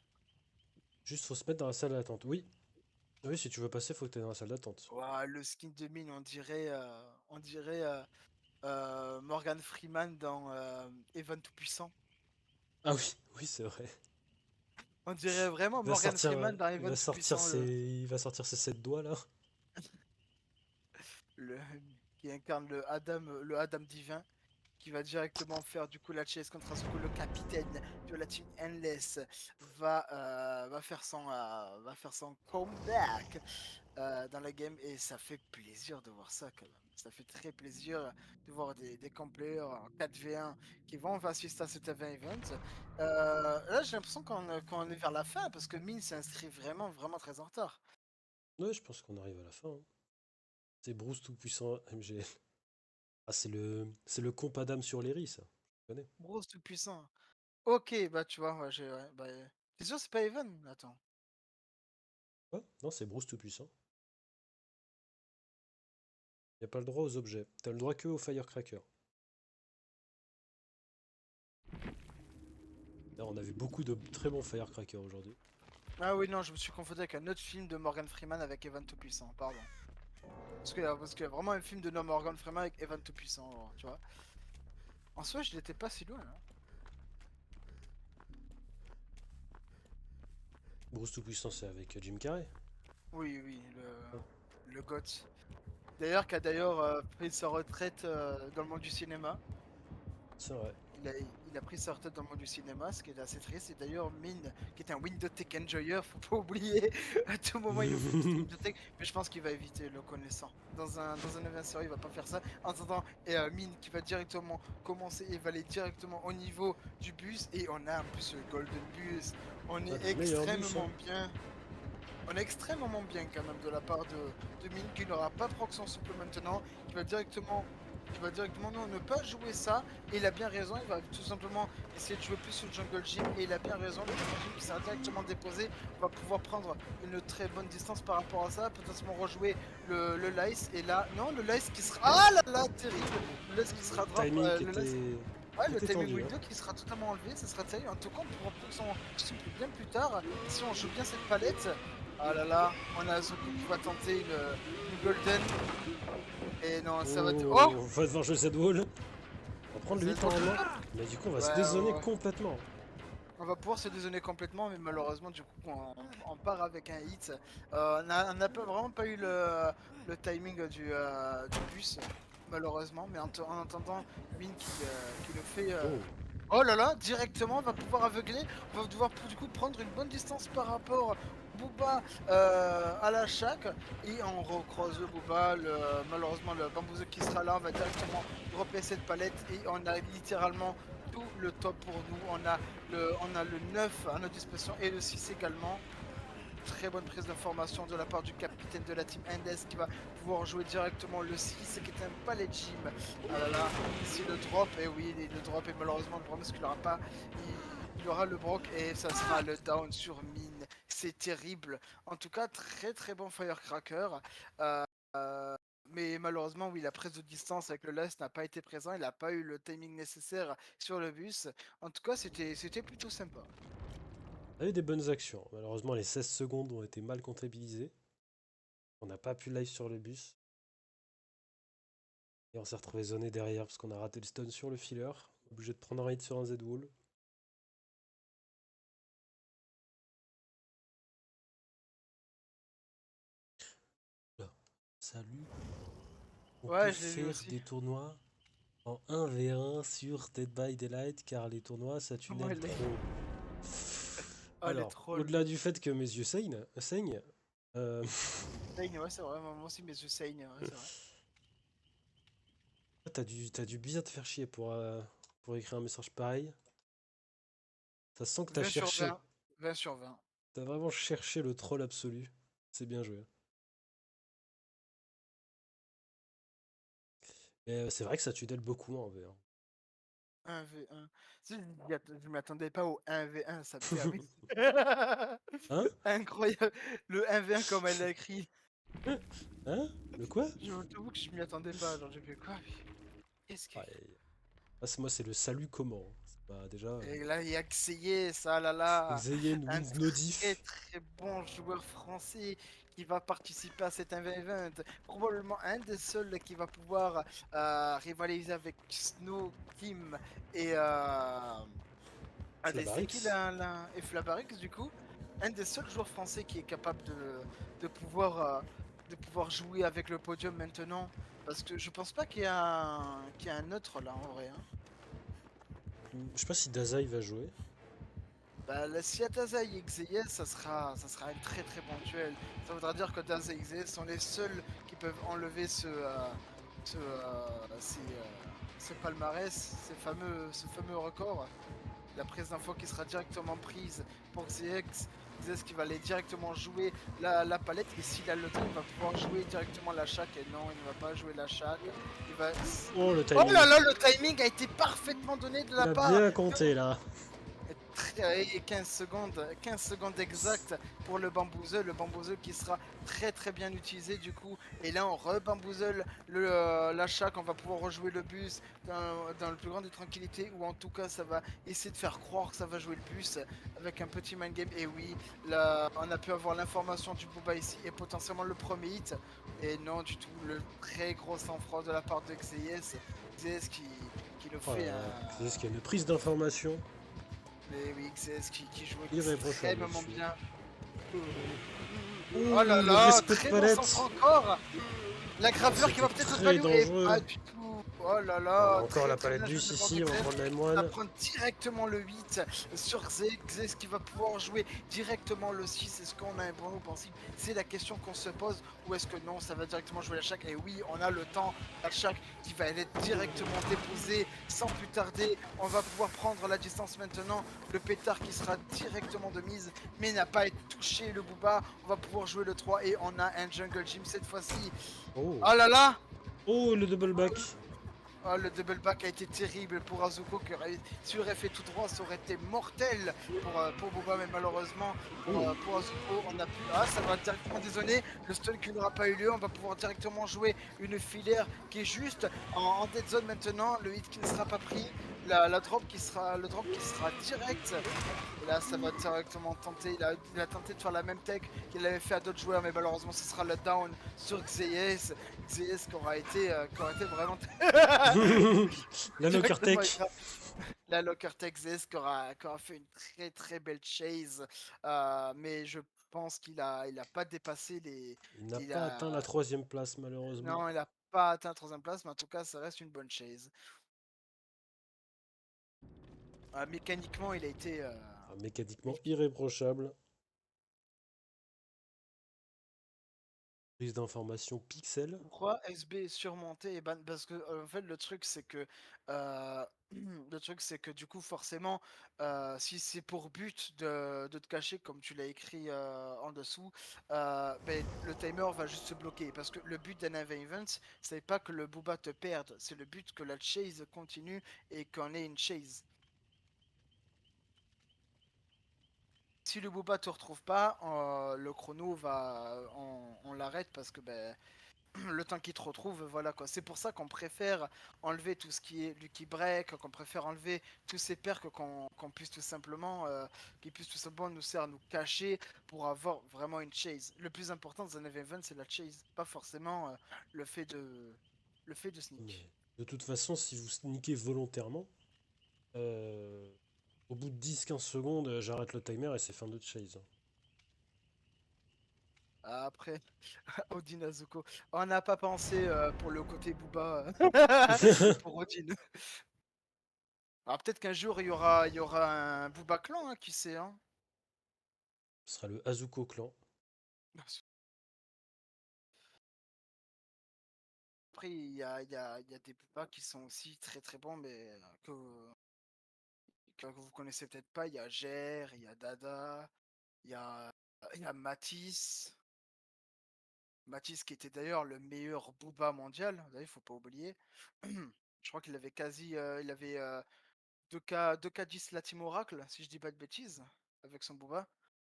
[SPEAKER 1] Juste faut se mettre dans la salle d'attente. Oui. Oui, si tu veux passer, faut que tu dans la salle d'attente.
[SPEAKER 2] Ouah, le skin de mine, on dirait Morgan Freeman dans Evan Tout-Puissant.
[SPEAKER 1] Ah oui, oui, c'est vrai.
[SPEAKER 2] On dirait vraiment
[SPEAKER 1] Il va
[SPEAKER 2] Morgan
[SPEAKER 1] sortir,
[SPEAKER 2] Freeman dans Evan Tout-Puissant.
[SPEAKER 1] il va sortir ses 7 doigts là.
[SPEAKER 2] le, qui incarne le Adam divin, qui va directement faire du coup la chase contre Asuko, le capitaine de la team Endless, va faire son comeback dans la game et ça fait plaisir de voir ça quand même. Ça fait très plaisir de voir des complayers en 4v1 qui vont assister à cet event. Là, j'ai l'impression qu'on est vers la fin parce que Min s'inscrit vraiment très en retard.
[SPEAKER 1] Ouais, je pense qu'on arrive à la fin. Hein. C'est Bruce tout-puissant MGL. Ah, c'est le comp Adam sur les riz, ça. Je connais.
[SPEAKER 2] Grosse tout puissant. Ok, bah tu vois, ouais, bah, t'es sûr c'est pas Evan? Attends.
[SPEAKER 1] Quoi? Non, c'est Bruce tout-puissant. Y a pas le droit aux objets. T'as le droit que au Firecracker. Là, on a vu beaucoup de très bons Firecracker aujourd'hui.
[SPEAKER 2] Ah oui, non, je me suis confondu avec un autre film de Morgan Freeman avec Evan Tout-Puissant, pardon. Parce qu'il y a vraiment un film de Morgan Freeman avec Evan Tout-Puissant, tu vois. En soi, je n'étais pas si loin, là.
[SPEAKER 1] Bruce tout-puissant, c'est avec Jim Carrey.
[SPEAKER 2] Oui, oui,
[SPEAKER 1] Ah,
[SPEAKER 2] le GOAT. D'ailleurs, qui a pris sa retraite dans le monde du cinéma.
[SPEAKER 1] c'est vrai.
[SPEAKER 2] Il a pris sa retraite dans le monde du cinéma, ce qui est assez triste. Et d'ailleurs, Min, qui est un Windows Tech Enjoyer, faut pas oublier, à tout moment il nous fait des Windows Tech, mais je pense qu'il va éviter le connaissant. Dans un événement, il va pas faire ça. En attendant, Min qui va directement commencer et va aller directement au niveau du bus. Et on a en plus le Golden Bus. On
[SPEAKER 1] Ah,
[SPEAKER 2] est
[SPEAKER 1] le meilleur bus,
[SPEAKER 2] extrêmement
[SPEAKER 1] hein.
[SPEAKER 2] bien. On est extrêmement bien quand même de la part de Min qui n'aura pas proc son souple maintenant, qui va directement non, ne pas jouer ça, et il a bien raison, il va tout simplement essayer de jouer plus sur le jungle gym, et il a bien raison, le jungle gym qui sera directement déposé va pouvoir prendre une très bonne distance par rapport à ça, potentiellement rejouer le Lice, et là, non, le Lice qui sera, ah là là, terrible, le Lice qui sera drop,
[SPEAKER 1] Timing qui
[SPEAKER 2] le Lice.
[SPEAKER 1] était,
[SPEAKER 2] Ouais,
[SPEAKER 1] qui
[SPEAKER 2] le
[SPEAKER 1] était
[SPEAKER 2] timing
[SPEAKER 1] tendu. Hein.
[SPEAKER 2] window qui sera totalement enlevé, ça sera terrible. En tout cas, on pourra prendre son souple bien plus tard si on joue bien cette palette. Ah là là, on a Zoku qui va tenter une golden. Et non, ça va être.
[SPEAKER 1] Oh,
[SPEAKER 2] Oh,
[SPEAKER 1] on va devoir jouer cette wall. On va prendre le
[SPEAKER 2] ça va
[SPEAKER 1] 8
[SPEAKER 2] être-
[SPEAKER 1] en main. Mais du coup, on va se
[SPEAKER 2] Ouais,
[SPEAKER 1] dézoner
[SPEAKER 2] ouais.
[SPEAKER 1] complètement.
[SPEAKER 2] On va pouvoir se dézoner complètement, mais malheureusement, du coup, on part avec un hit. On n'a vraiment pas eu le timing du bus, malheureusement. Mais en attendant, Min qui le fait.
[SPEAKER 1] Oh,
[SPEAKER 2] Oh là là, directement, on va pouvoir aveugler. On va devoir du coup prendre une bonne distance par rapport au Booba à la chaque. Et on recroise le Booba. Malheureusement, le Bamboozle qui sera là, on va directement dropper cette palette. Et on a littéralement tout le top pour nous. On a le 9 à notre disposition et le 6 également. très bonne prise d'information de la part du capitaine de la team Andes qui va pouvoir jouer directement le 6 qui est un palais de gym. Ah là là, ici le drop, et oui, le drop, et malheureusement le problème c'est qu'il n'aura pas, il aura le broc et ça sera le down sur mine. C'est terrible. En tout cas, très très bon firecracker. Euh, mais malheureusement, oui, la prise de distance avec le Lust n'a pas été présent. Il n'a pas eu le timing nécessaire sur le bus. En tout cas, c'était plutôt sympa.
[SPEAKER 1] On a eu des bonnes actions. Malheureusement, les 16 secondes ont été mal comptabilisées. On n'a pas pu live sur le bus. Et on s'est retrouvé zoné derrière parce qu'on a raté le stun sur le filler. Obligé de prendre un hit sur un Z-Wall. Là. Salut. On peut
[SPEAKER 2] Ouais, je l'ai vu
[SPEAKER 1] faire
[SPEAKER 2] aussi.
[SPEAKER 1] des tournois en 1v1 sur Dead by Daylight car les tournois ça
[SPEAKER 2] Comment
[SPEAKER 1] tunnel
[SPEAKER 2] elle est?
[SPEAKER 1] trop.
[SPEAKER 2] Oh, les
[SPEAKER 1] Alors,
[SPEAKER 2] trolls.
[SPEAKER 1] au-delà du fait que mes yeux saignent, euh,
[SPEAKER 2] Saigne, ouais, c'est vrai. Moi aussi, mes yeux saignent. Ouais, c'est vrai.
[SPEAKER 1] t'as dû bien te faire chier pour écrire un message pareil. Ça sent que t'as
[SPEAKER 2] 20 sur
[SPEAKER 1] cherché.
[SPEAKER 2] 20. 20 sur 20.
[SPEAKER 1] T'as vraiment cherché le troll absolu. C'est bien joué. Mais c'est vrai que ça tunnel beaucoup en V1.
[SPEAKER 2] 1v1. Si, je m'attendais pas au 1v1, ça me fait rire.
[SPEAKER 1] Hein?
[SPEAKER 2] Incroyable. Le 1v1 comme elle l'a écrit.
[SPEAKER 1] Hein? Le quoi?
[SPEAKER 2] Je t'avoue que je m'y attendais pas. Genre, j'ai fait quoi? Qu'est-ce que.
[SPEAKER 1] Ouais. Ah, moi, c'est le salut comment. Bah, déjà,
[SPEAKER 2] Et là, il y a Xeye, ça là là,
[SPEAKER 1] Xayen
[SPEAKER 2] un
[SPEAKER 1] wins no
[SPEAKER 2] très
[SPEAKER 1] diff.
[SPEAKER 2] très bon joueur français qui va participer à cet event. Probablement un des seuls qui va pouvoir rivaliser avec Snow, Kim et allez, c'est qui
[SPEAKER 1] Flabarix.
[SPEAKER 2] et Flabarix du coup? Un des seuls joueurs français qui est capable de pouvoir de pouvoir jouer avec le podium maintenant. Parce que je pense pas qu'il y a un autre là en vrai, hein.
[SPEAKER 1] Je sais pas si Dazai va jouer.
[SPEAKER 2] Bah, si Ataza et Xeyes, ça sera un très très bon duel. Ça voudra dire que Daza et Xeyes sont les seuls qui peuvent enlever ce, ce palmarès, ce fameux record. La prise d'info qui sera directement prise pour Xeyes. Xeyes qui va aller directement jouer la palette. Et s'il a le temps, il va pouvoir jouer directement la chaque. Et non, il ne va pas jouer la chaque. Il va...
[SPEAKER 1] Oh, le
[SPEAKER 2] Oh
[SPEAKER 1] timing.
[SPEAKER 2] là là, le timing a été parfaitement donné de
[SPEAKER 1] Il
[SPEAKER 2] la
[SPEAKER 1] a
[SPEAKER 2] part
[SPEAKER 1] bien compté là.
[SPEAKER 2] et 15 secondes exactes pour le bamboozle qui sera très très bien utilisé du coup. Et là on rebamboozle l'achat, qu'on va pouvoir rejouer le bus dans le plus grand des tranquillités, ou en tout cas ça va essayer de faire croire que ça va jouer le bus avec un petit mind game. Et oui, là on a pu avoir l'information du Booba ici et potentiellement le premier hit. Et non du tout, le très gros sang-froid de la part de Xeyes. Xeyes qui nous
[SPEAKER 1] Oh là
[SPEAKER 2] fait
[SPEAKER 1] là.
[SPEAKER 2] un...
[SPEAKER 1] C'est ce qu'il y a une prise d'information
[SPEAKER 2] Mais oui, XS qui joue
[SPEAKER 1] irréprochable
[SPEAKER 2] extrêmement
[SPEAKER 1] là-dessus.
[SPEAKER 2] bien. Oh là
[SPEAKER 1] Ouh, le
[SPEAKER 2] là,
[SPEAKER 1] respect de
[SPEAKER 2] très bon centre
[SPEAKER 1] palette.
[SPEAKER 2] encore. La
[SPEAKER 1] Oh,
[SPEAKER 2] graveur qui va
[SPEAKER 1] c'était
[SPEAKER 2] peut-être
[SPEAKER 1] très
[SPEAKER 2] value et
[SPEAKER 1] dangereux.
[SPEAKER 2] pas du tout. Oh là
[SPEAKER 1] Ah, on a
[SPEAKER 2] là,
[SPEAKER 1] encore
[SPEAKER 2] très
[SPEAKER 1] la
[SPEAKER 2] très
[SPEAKER 1] palette
[SPEAKER 2] bien joué
[SPEAKER 1] bus
[SPEAKER 2] de la part de
[SPEAKER 1] ici, on va
[SPEAKER 2] Xes.
[SPEAKER 1] prendre la
[SPEAKER 2] Ça
[SPEAKER 1] M1.
[SPEAKER 2] prend directement le 8 sur Xes. Xes qui va pouvoir jouer directement le 6. Est-ce qu'on a un bon offensif? C'est la question qu'on se pose. Ou est-ce que non, ça va directement jouer la chaque? Et oui, on a le temps à chaque qui va être directement déposé sans plus tarder. On va pouvoir prendre la distance maintenant. Le pétard qui sera directement de mise, mais n'a pas été touché. Le Booba, on va pouvoir jouer le 3 et on a un Jungle Gym cette fois-ci.
[SPEAKER 1] Oh.
[SPEAKER 2] Oh là là!
[SPEAKER 1] Oh, le double back.
[SPEAKER 2] Oh, le double back a été terrible pour Azuko, s'il aurait fait tout droit, ça aurait été mortel pour Booba, mais malheureusement
[SPEAKER 1] Oh.
[SPEAKER 2] pour Azuko, on a pu. Ah, ça va directement dézonner. Le stun qui n'aura pas eu lieu, on va pouvoir directement jouer une filière qui est juste en dead zone maintenant. Le hit qui ne sera pas pris, la drop qui sera, le drop qui sera direct. Et là, ça va directement tenter. Il a tenté de faire la même tech qu'il avait fait à d'autres joueurs, mais malheureusement, ce sera le down sur Xeyes. Xeyes qui aura été vraiment
[SPEAKER 1] La Locker
[SPEAKER 2] directement
[SPEAKER 1] Tech.
[SPEAKER 2] écrasé. La Locker Texas qui aura fait une très très belle chase, mais je pense il a pas dépassé les.
[SPEAKER 1] Il n'a
[SPEAKER 2] Il
[SPEAKER 1] pas atteint la
[SPEAKER 2] a,
[SPEAKER 1] 3e place malheureusement.
[SPEAKER 2] non, il a pas atteint la troisième place, mais en tout cas, ça reste une bonne chase. Mécaniquement, il a été.
[SPEAKER 1] Ah, mécaniquement irréprochable. Prise d'information pixel.
[SPEAKER 2] Pourquoi SB est surmonté et ban? Parce que en fait le truc c'est que euh, le truc c'est que du coup forcément si c'est pour but de te cacher comme tu l'as écrit en dessous, ben, le timer va juste se bloquer parce que le but d'un event c'est pas que le booba te perde, c'est le but que la chase continue et qu'on ait une chase. Si le booba te retrouve pas, le chrono va on l'arrête parce que ben le temps qu'il te retrouve, voilà quoi. C'est pour ça qu'on préfère enlever tout ce qui est Lucky Break, qu'on préfère enlever tous ces perks qu'on puisse tout simplement, qui puissent tout simplement nous servir, nous cacher pour avoir vraiment une chase. Le plus important dans un event, c'est la chase, pas forcément le fait de, le fait de sneak.
[SPEAKER 1] Mais de toute façon, si vous sneakez volontairement, euh, au bout de 10-15 secondes, j'arrête le timer et c'est fin de chase.
[SPEAKER 2] Après, Odin Azuko, on n'a pas pensé pour le côté Booba pour Odin. Alors peut-être qu'un jour il y aura un Booba clan, hein, qui sait, hein.
[SPEAKER 1] Ce sera le Azuko clan.
[SPEAKER 2] Après, il y a des Booba qui sont aussi très très bons, mais que vous connaissez peut-être pas. Il y a Jer, il y a Dada, il y a, il y a Matisse. Matisse qui était d'ailleurs le meilleur Booba mondial, vous savez, faut pas oublier. Je crois qu'il avait quasi, il avait 2K10 la Team Oracle, si je dis pas de bêtises, avec son Booba.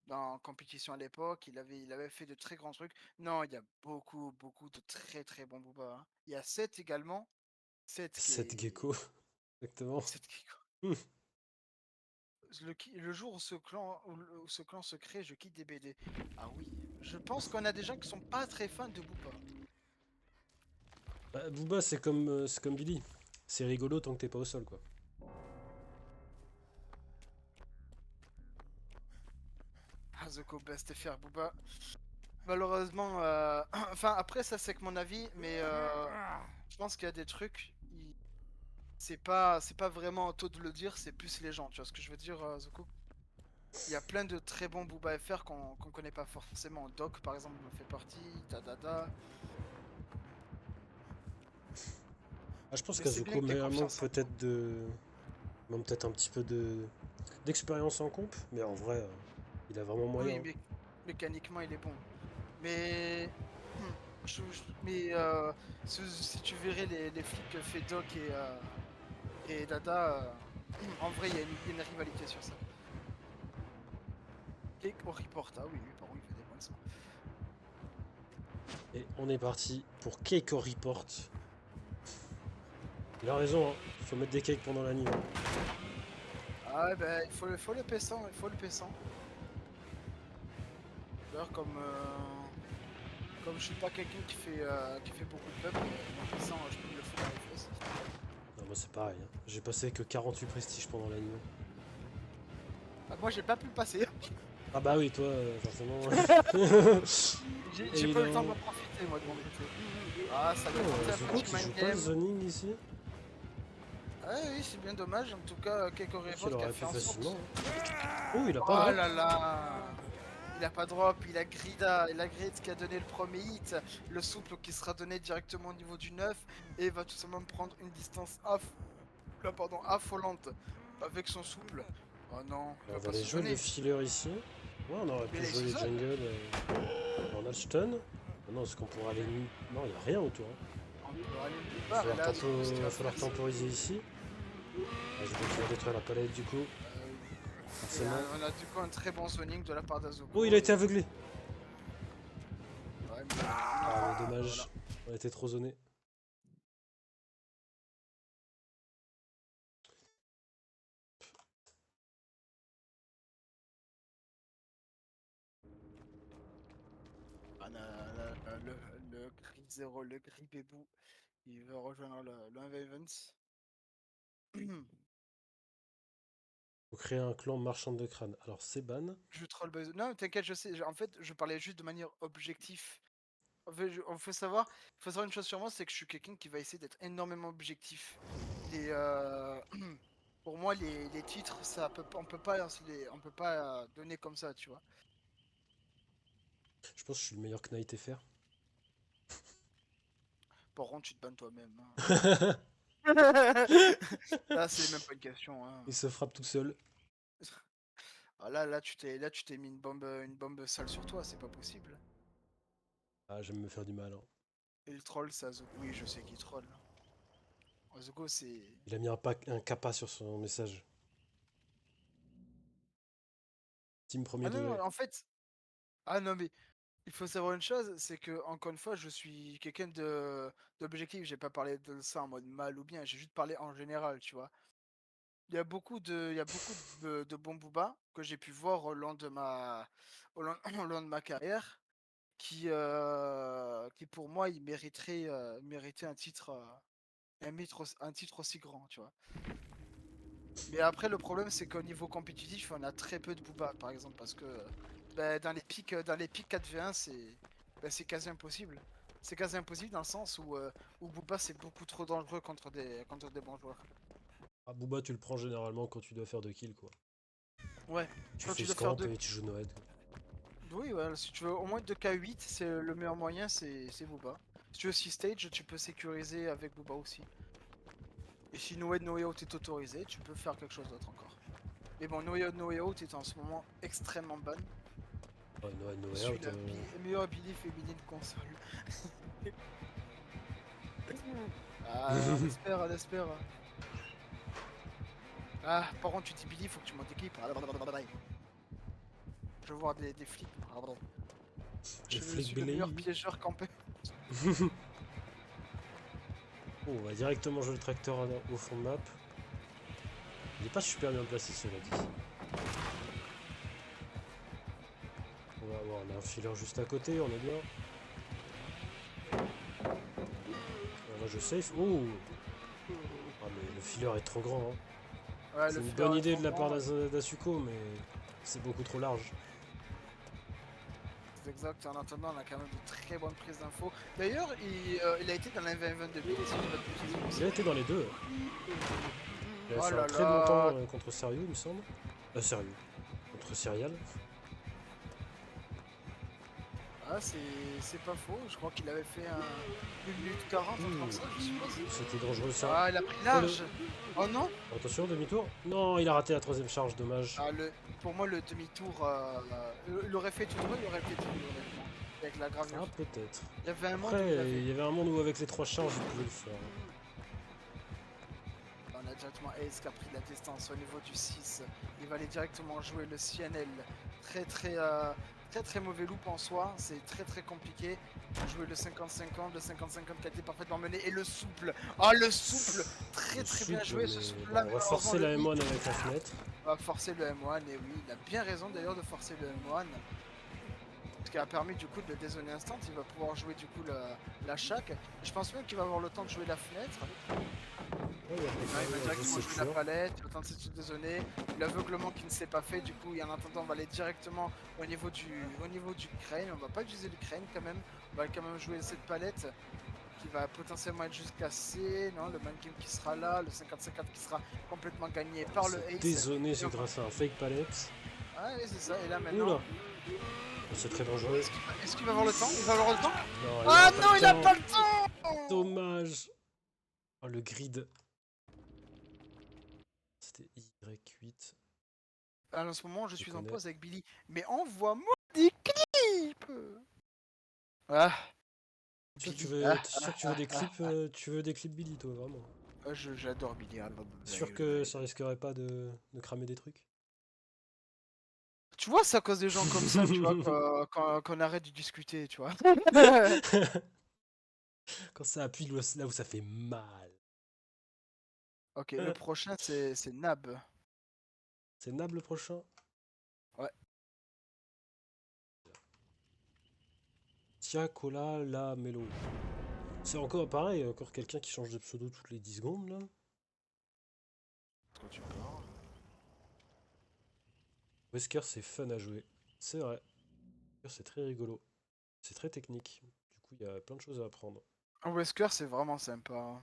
[SPEAKER 2] Dans compétition à l'époque, il avait fait de très grands trucs. Non, il y a beaucoup, beaucoup de très très bons Booba, hein. Il y a Seth également. Seth qui
[SPEAKER 1] 7
[SPEAKER 2] est.
[SPEAKER 1] gecko, exactement.
[SPEAKER 2] Seth qui- Le jour où où ce clan se crée, je quitte DBD. Ah oui, je pense qu'on a des gens qui sont pas très fans de Booba.
[SPEAKER 1] Bah, Booba, c'est comme Billy. C'est rigolo tant que t'es pas au sol, quoi.
[SPEAKER 2] Ah, The Co Best FR Booba. Malheureusement, enfin après ça c'est que mon avis, mais je pense qu'il y a des trucs, c'est pas vraiment à toi de le dire, c'est plus les gens, tu vois ce que je veux dire, The Co. Il y a plein de très bons Booba FR qu'on connaît pas forcément. Doc par exemple en fait partie, Tadada.
[SPEAKER 1] Ah, je pense
[SPEAKER 2] Mais c'est bien
[SPEAKER 1] qu'Azuko
[SPEAKER 2] que tu
[SPEAKER 1] manque
[SPEAKER 2] confiance en toi.
[SPEAKER 1] peut-être manque peut-être un petit peu d'expérience en comp, mais en vrai, il a vraiment moyen,
[SPEAKER 2] Oui,
[SPEAKER 1] hein.
[SPEAKER 2] mais mécaniquement il est bon. Mais, mais si tu verrais les flics que fait Doc et Dada, en vrai, il y a une rivalité sur ça. Cake au report, ah oui, oui, par contre, il fait des points de sang.
[SPEAKER 1] Et on est parti pour Cake au report. Il a raison, hein. Faut mettre des cakes pendant la nuit, hein.
[SPEAKER 2] Ah ouais, ben, faut le paissant, il faut le paissant. D'ailleurs, comme je suis pas quelqu'un qui fait beaucoup de pub, mon paissant, je peux me le foutre dans les fesses.
[SPEAKER 1] Non, moi c'est pareil, hein. J'ai passé que 48 prestiges pendant la nuit.
[SPEAKER 2] Ah, moi, j'ai pas pu le passer.
[SPEAKER 1] Ah bah oui, toi, forcément.
[SPEAKER 2] J'ai pas eu le temps
[SPEAKER 1] Évidemment.
[SPEAKER 2] d'en profiter, moi, de mon côté. Ah, ça vient
[SPEAKER 1] Oh,
[SPEAKER 2] tenter un
[SPEAKER 1] Zuko
[SPEAKER 2] petit
[SPEAKER 1] qui joue
[SPEAKER 2] mind
[SPEAKER 1] pas le
[SPEAKER 2] game.
[SPEAKER 1] zoning ici.
[SPEAKER 2] Ah oui, c'est bien dommage. En tout cas, Keiko
[SPEAKER 1] Ah, qu'il
[SPEAKER 2] Report qui a
[SPEAKER 1] aurait
[SPEAKER 2] fait
[SPEAKER 1] pu
[SPEAKER 2] en
[SPEAKER 1] facilement,
[SPEAKER 2] sorte.
[SPEAKER 1] hein. Oh, il a pas
[SPEAKER 2] Oh
[SPEAKER 1] drop.
[SPEAKER 2] là là! Il a pas drop, il a grid qui a donné le premier hit, le souple qui sera donné directement au niveau du 9 et il va tout simplement prendre une distance affolante avec son souple. Oh non, il
[SPEAKER 1] On
[SPEAKER 2] va
[SPEAKER 1] va
[SPEAKER 2] pas
[SPEAKER 1] aller
[SPEAKER 2] se
[SPEAKER 1] jouer le
[SPEAKER 2] zoner.
[SPEAKER 1] filler ici. Ouais, on aurait
[SPEAKER 2] Mais
[SPEAKER 1] pu
[SPEAKER 2] là, il
[SPEAKER 1] jouer
[SPEAKER 2] se
[SPEAKER 1] les
[SPEAKER 2] zone.
[SPEAKER 1] jungles. On a le stun. Ah non, est-ce qu'on pourra aller. Non, il n'y a rien autour, hein.
[SPEAKER 2] On peut aller nulle
[SPEAKER 1] Il va
[SPEAKER 2] part et
[SPEAKER 1] falloir,
[SPEAKER 2] là, Zuko, ce qu'il
[SPEAKER 1] va
[SPEAKER 2] va
[SPEAKER 1] falloir
[SPEAKER 2] faire, c'est.
[SPEAKER 1] temporiser ici. Ah, je vais qui détruire la palette du coup,
[SPEAKER 2] Oui. Et
[SPEAKER 1] forcément.
[SPEAKER 2] on a du coup un très bon zoning de la part
[SPEAKER 1] Oh, il a
[SPEAKER 2] d'Azuko.
[SPEAKER 1] été aveuglé.
[SPEAKER 2] Ouais, mais
[SPEAKER 1] Ah, mais
[SPEAKER 2] bah voilà.
[SPEAKER 1] dommage. On a été trop zoné.
[SPEAKER 2] On a le gris 0, le gris bébou. Il veut rejoindre le 1v Events.
[SPEAKER 1] Faut créer un clan marchand de crâne. Alors, c'est ban.
[SPEAKER 2] Je troll buzz. Non, t'inquiète, je sais. En fait, je parlais juste de manière objective. En fait, faut savoir une chose sur moi, c'est que je suis quelqu'un qui va essayer d'être énormément objectif. Les, pour moi, les titres, on peut pas donner comme ça, tu vois.
[SPEAKER 1] Je pense que je suis le meilleur Knight FR.
[SPEAKER 2] Par contre, tu te bannes toi-même. Hein. Là, c'est même pas une question. Hein.
[SPEAKER 1] Il se frappe tout seul.
[SPEAKER 2] Ah, là, tu t'es mis une bombe sale sur toi, c'est pas possible.
[SPEAKER 1] Ah, j'aime me faire du mal. Hein.
[SPEAKER 2] Et le troll, c'est Azuko. Oui, je sais qu'il troll. Azuko, c'est.
[SPEAKER 1] Il a mis un kappa sur son message. Team premier
[SPEAKER 2] Ah non,
[SPEAKER 1] degré.
[SPEAKER 2] non, en fait. Ah non, mais il faut savoir une chose, c'est que, encore une fois, je suis quelqu'un d'objectif. J'ai pas parlé de ça en mode mal ou bien, j'ai juste parlé en général, tu vois. Il y a beaucoup de bons boobas que j'ai pu voir au long de ma carrière qui pour moi, ils méritaient un titre aussi grand, tu vois. Mais après, le problème, c'est qu'au niveau compétitif, on a très peu de boobas, par exemple, parce que dans les pics 4v1, c'est quasi impossible. C'est quasi impossible dans le sens où Booba, c'est beaucoup trop dangereux contre des bons joueurs.
[SPEAKER 1] Ah, Booba, tu le prends généralement quand tu dois faire 2 kills, quoi.
[SPEAKER 2] Ouais,
[SPEAKER 1] Tu
[SPEAKER 2] quand
[SPEAKER 1] fais
[SPEAKER 2] tu dois faire
[SPEAKER 1] scamp
[SPEAKER 2] deux.
[SPEAKER 1] et tu joues Noed.
[SPEAKER 2] Oui, ouais, si tu veux au moins 2K8, c'est le meilleur moyen, c'est Booba. Si tu veux 6 stage, tu peux sécuriser avec Booba aussi. Et si No Way No Way Out est autorisé, tu peux faire quelque chose d'autre encore. Mais bon, No Way Out est en ce moment extrêmement ban.
[SPEAKER 1] Oh, Noed, no
[SPEAKER 2] Je
[SPEAKER 1] way
[SPEAKER 2] suis
[SPEAKER 1] out.
[SPEAKER 2] la meilleure Billy féminine console. Ah, on espère, on espère. Ah, par contre, tu dis Billy, faut que tu montes équipe. Je veux voir des flics.
[SPEAKER 1] Le
[SPEAKER 2] Je
[SPEAKER 1] flic
[SPEAKER 2] suis le meilleur
[SPEAKER 1] Billy.
[SPEAKER 2] piégeur campé.
[SPEAKER 1] Oh, on va directement jouer le tracteur au fond de map. Il est pas super bien placé, cela dit. On va avoir on a un filer juste à côté, on est bien. Là, je safe. Oh! Ah, mais le filer est trop grand. Hein.
[SPEAKER 2] Ouais,
[SPEAKER 1] C'est
[SPEAKER 2] le
[SPEAKER 1] une
[SPEAKER 2] filaire
[SPEAKER 1] bonne
[SPEAKER 2] est
[SPEAKER 1] idée
[SPEAKER 2] trop
[SPEAKER 1] de la part
[SPEAKER 2] grand.
[SPEAKER 1] d'Asuko, mais c'est beaucoup trop large.
[SPEAKER 2] C'est exact, en attendant, on a quand même de très bonnes prises d'infos. D'ailleurs, il a été dans l'M20 de Billy, si je dis pas de bêtises, il me
[SPEAKER 1] Il a
[SPEAKER 2] semble.
[SPEAKER 1] été dans les deux. Il a
[SPEAKER 2] Oh
[SPEAKER 1] fait un
[SPEAKER 2] là
[SPEAKER 1] très bon temps
[SPEAKER 2] là.
[SPEAKER 1] contre Sérieux, il me semble. Sérieux. Contre Serial.
[SPEAKER 2] Ah, c'est pas faux, je crois qu'il avait fait 1 minute 40, un truc comme ça, je suppose.
[SPEAKER 1] C'était dangereux ça.
[SPEAKER 2] Ah, il a pris
[SPEAKER 1] Oh,
[SPEAKER 2] large. Oh non.
[SPEAKER 1] attention, demi-tour. Non, il a raté la troisième charge, dommage.
[SPEAKER 2] Ah, pour moi, le demi-tour, il aurait fait tout droit, il aurait fait tout, honnêtement, avec la
[SPEAKER 1] Ah,
[SPEAKER 2] gravure.
[SPEAKER 1] peut-être.
[SPEAKER 2] Il y avait un monde où il
[SPEAKER 1] Après,
[SPEAKER 2] avait.
[SPEAKER 1] il y avait un monde où avec les 3 charges, il pouvait le faire.
[SPEAKER 2] On a directement Ace qui a pris la distance au niveau du 6. Il va aller directement jouer le CNL. Très très très très mauvais loop en soi. C'est très très compliqué. Jouer le 50-50, le 50-50 qui a été parfaitement mené. Et le souple. Ah, le souple. Très
[SPEAKER 1] Le
[SPEAKER 2] très bien
[SPEAKER 1] souple,
[SPEAKER 2] joué ce
[SPEAKER 1] mais
[SPEAKER 2] souple
[SPEAKER 1] bon,
[SPEAKER 2] là.
[SPEAKER 1] on va
[SPEAKER 2] Malheureusement
[SPEAKER 1] forcer
[SPEAKER 2] le
[SPEAKER 1] la
[SPEAKER 2] hit
[SPEAKER 1] M1 avec la fenêtre.
[SPEAKER 2] va forcer le M1. Et oui, il a bien raison d'ailleurs de forcer le M1. Ce qui a permis du coup de le dézoner instant. Il va pouvoir jouer du coup la chaque. Je pense même qu'il va avoir le temps de jouer la fenêtre.
[SPEAKER 1] Ouais, il y a
[SPEAKER 2] Ah, il va directement jouer la
[SPEAKER 1] sûr.
[SPEAKER 2] palette, il va tenter de se dézoner. L'aveuglement qui ne s'est pas fait, du coup, et en attendant, on va aller directement au niveau du crane. On va pas utiliser le crane quand même. On va quand même jouer cette palette qui va potentiellement être juste cassée. Non, le mannequin qui sera là, le 50-50 qui sera complètement gagné par le
[SPEAKER 1] Se
[SPEAKER 2] Ace.
[SPEAKER 1] dézoner, c'est grâce à un fake palette.
[SPEAKER 2] Ah oui, c'est ça. Et là maintenant,
[SPEAKER 1] Oula! C'est très dangereux.
[SPEAKER 2] est-ce qu'il va avoir le temps? Il va avoir le temps?
[SPEAKER 1] Non, il
[SPEAKER 2] Ah
[SPEAKER 1] aura pas
[SPEAKER 2] non,
[SPEAKER 1] le
[SPEAKER 2] il a
[SPEAKER 1] temps.
[SPEAKER 2] pas le temps!
[SPEAKER 1] Dommage. Oh, le grid. C'était Y8.
[SPEAKER 2] En ce moment, je
[SPEAKER 1] Je
[SPEAKER 2] suis en
[SPEAKER 1] connais.
[SPEAKER 2] pause avec Billy. Mais envoie-moi des clips! Ah, Billy.
[SPEAKER 1] T'es sûr que tu veux des clips, tu veux des clips Billy, toi, vraiment.
[SPEAKER 2] J'adore Billy.
[SPEAKER 1] Sûr que ça risquerait pas de cramer des trucs.
[SPEAKER 2] Tu vois, c'est à cause des gens comme ça, tu vois, qu'on arrête de discuter, tu vois.
[SPEAKER 1] Quand ça appuie là où ça fait mal.
[SPEAKER 2] Ok, le prochain, c'est Nab.
[SPEAKER 1] C'est Nab le prochain?
[SPEAKER 2] Ouais.
[SPEAKER 1] Tiakola la Melo. C'est encore pareil, encore quelqu'un qui change de pseudo toutes les 10 secondes là.
[SPEAKER 2] Quand tu parles.
[SPEAKER 1] Wesker c'est fun à jouer. C'est vrai. Wesker c'est très rigolo. C'est très technique. Du coup il y a plein de choses à apprendre.
[SPEAKER 2] Wesker, c'est vraiment sympa.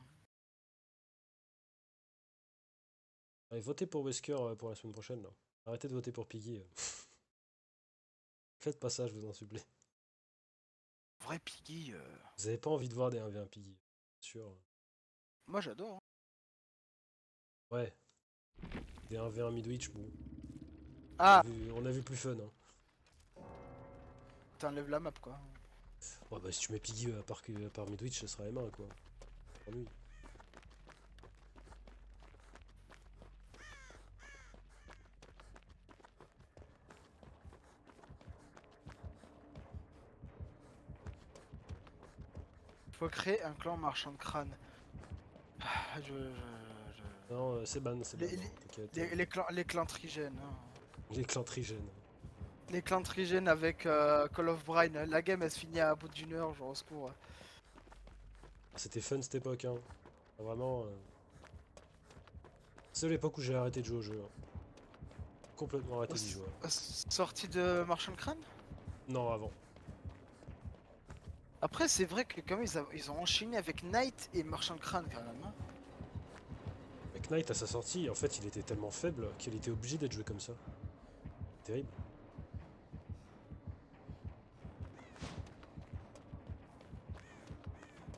[SPEAKER 1] Allez, votez pour Wesker pour la semaine prochaine là. Arrêtez de voter pour Piggy. Faites pas ça, je vous en supplie.
[SPEAKER 2] Vrai Piggy.
[SPEAKER 1] Vous avez pas envie de voir des 1v1 Piggy. sûr.
[SPEAKER 2] Moi j'adore. Hein.
[SPEAKER 1] Ouais, des 1v1 midwich, bon.
[SPEAKER 2] Ah,
[SPEAKER 1] On a vu plus fun. Hein.
[SPEAKER 2] t'enlèves la map quoi.
[SPEAKER 1] Ouais, bah si tu mets Piggy à part midwich, ce sera M1 quoi. Ennui.
[SPEAKER 2] Faut créer un clan marchand de crâne. Ah,
[SPEAKER 1] Non, c'est ban,
[SPEAKER 2] Les,
[SPEAKER 1] hein, t'inquiète.
[SPEAKER 2] les clans trigènes. Hein.
[SPEAKER 1] Les clans trigènes.
[SPEAKER 2] Les clans trigènes avec Call of Brine. La game elle se finit à bout d'une heure, genre au secours.
[SPEAKER 1] C'était fun cette époque, hein. Vraiment. C'est l'époque où j'ai arrêté de jouer au jeu. Hein. Complètement arrêté d'y jouer.
[SPEAKER 2] Sortie de marchand de crâne.
[SPEAKER 1] Non, avant.
[SPEAKER 2] Après c'est vrai que quand même ils ont enchaîné avec Knight et marchand de crâne quand même. Hein.
[SPEAKER 1] Avec Knight à sa sortie, en fait, il était tellement faible qu'il était obligé d'être joué comme ça. Terrible.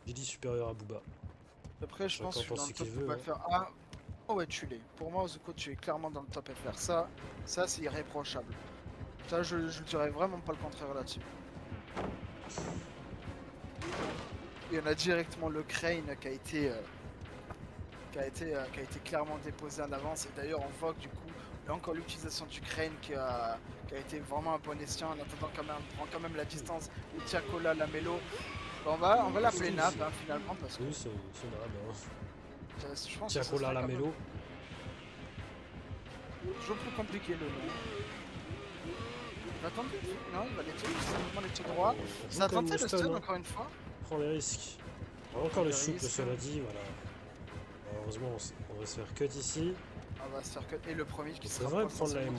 [SPEAKER 1] Billy supérieur à Booba.
[SPEAKER 2] Après je pense que je suis dans
[SPEAKER 1] pense
[SPEAKER 2] le
[SPEAKER 1] qu'il
[SPEAKER 2] top
[SPEAKER 1] veut,
[SPEAKER 2] top FR. Ah oh ouais tu l'es. Pour moi Ozuko tu es clairement dans le top FR. Ça c'est irréprochable. Ça je dirais vraiment pas le contraire là-dessus. Il y en a directement le Crane qui a été clairement déposé en avance et d'ailleurs on voit que du coup il y a encore l'utilisation du Crane qui a été vraiment un bon escient en attendant quand même, prend quand même la distance de Tiakola, la Mélo. Bon, on va l'appeler Nap hein, finalement parce que
[SPEAKER 1] Oui, c'est Nab. Hein.
[SPEAKER 2] je pense que ça
[SPEAKER 1] Tiakola
[SPEAKER 2] sera
[SPEAKER 1] la
[SPEAKER 2] quand même
[SPEAKER 1] mélo.
[SPEAKER 2] toujours plus compliqué le nom. Il va tenter non il va les tuer, c'est simplement les tuer droit. Ça a tenté le stun
[SPEAKER 1] hein.
[SPEAKER 2] encore une fois.
[SPEAKER 1] Prends les risques. Encore le souple
[SPEAKER 2] risques.
[SPEAKER 1] cela dit, voilà. Heureusement on va se faire cut ici.
[SPEAKER 2] On va se faire cut et le premier qui
[SPEAKER 1] On
[SPEAKER 2] sera
[SPEAKER 1] devrait prendre la M1.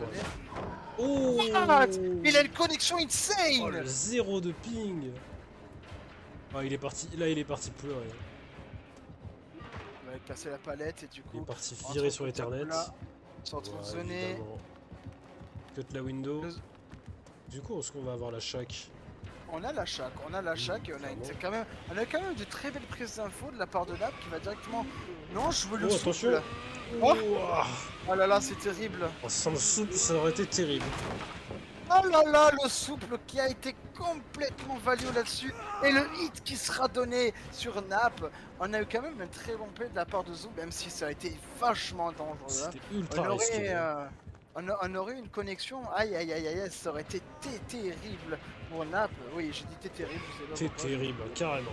[SPEAKER 2] Oh il a une connexion insane.
[SPEAKER 1] Oh le 0 de ping. Ah il est parti, là il est parti pleurer.
[SPEAKER 2] Il va casser la palette et du coup
[SPEAKER 1] il est parti virer sur Ethernet.
[SPEAKER 2] On se retrouve
[SPEAKER 1] Voilà,
[SPEAKER 2] zoné.
[SPEAKER 1] évidemment. Cut la window. Du coup est-ce qu'on va avoir la shack?
[SPEAKER 2] On a la shack et on a quand même de très belles prises d'infos de la part de Nap qui va directement. Non, je veux le souple.
[SPEAKER 1] Attention.
[SPEAKER 2] Oh là là, c'est terrible.
[SPEAKER 1] Sans le souple, ça aurait été terrible.
[SPEAKER 2] Oh là là, le souple qui a été complètement value là-dessus. Et le hit qui sera donné sur Nap. On a eu quand même un très bon play de la part de Zoom, même si ça a été vachement dangereux.
[SPEAKER 1] C'était ultra risqué.
[SPEAKER 2] On aurait eu une connexion, aïe aïe aïe aïe, ça aurait été terrible pour Nap. Oui, j'ai dit t'es terrible, je sais pas.
[SPEAKER 1] T'es terrible, carrément.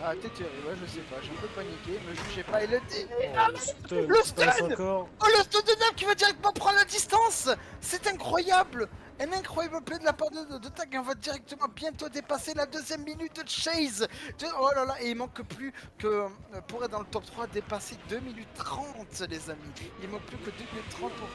[SPEAKER 2] Ah, t'es terrible, ouais, je sais pas, j'ai un peu paniqué, me jugez pas. Et le
[SPEAKER 1] stun encore.
[SPEAKER 2] Oh, le stun de Nap qui va directement prendre la distance. C'est incroyable. Un incroyable play de la part de Tag. On va directement bientôt dépasser la deuxième minute de Chase. Oh là là, et il manque plus que pour être dans le top 3, dépasser 2 minutes 30, les amis. Il manque plus que 2 minutes 30 pour.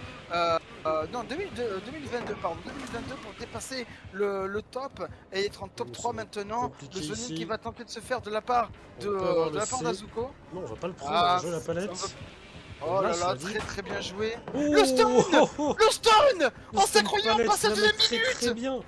[SPEAKER 2] Non, 2022, pardon. 2022 pour dépasser le top et être en top 3 maintenant. Le zoning qui va tenter de se faire de la part d'Azuko.
[SPEAKER 1] Non, on va pas le prendre, on va jouer la palette.
[SPEAKER 2] Oh là là, très bien joué.
[SPEAKER 1] Oh
[SPEAKER 2] le stun Le stun Oh, c'est incroyable, passage de la minute
[SPEAKER 1] très bien.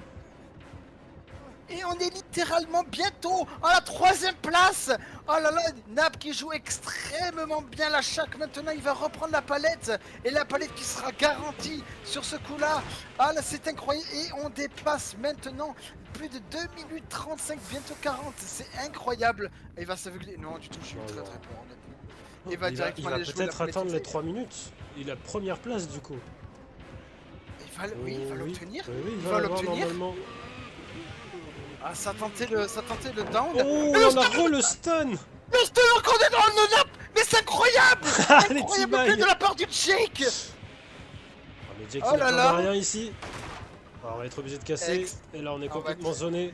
[SPEAKER 2] Et on est littéralement bientôt à la 3ème place. Oh là là, Nap qui joue extrêmement bien la shack. Maintenant, il va reprendre la palette. Et la palette qui sera garantie sur ce coup-là. Ah là, c'est incroyable. Et on dépasse maintenant plus de 2 minutes 35, bientôt 40. C'est incroyable. Et il va s'aveugler. Non, du tout, je suis très peur, honnêtement.
[SPEAKER 1] Il va peut-être atteindre les 3 minutes. Il a première place du coup.
[SPEAKER 2] Oui, il va l'obtenir.
[SPEAKER 1] Oui, il va l'obtenir.
[SPEAKER 2] Ah, ça tentait le down.
[SPEAKER 1] Oh, on a le stun.
[SPEAKER 2] Le stun encore des dans le Nap. Mais c'est incroyable. Incroyable play de la part du Jake.
[SPEAKER 1] Ah, mais Jake il n'a rien ici. Alors, on va être obligé de casser. Et là on est complètement zoné.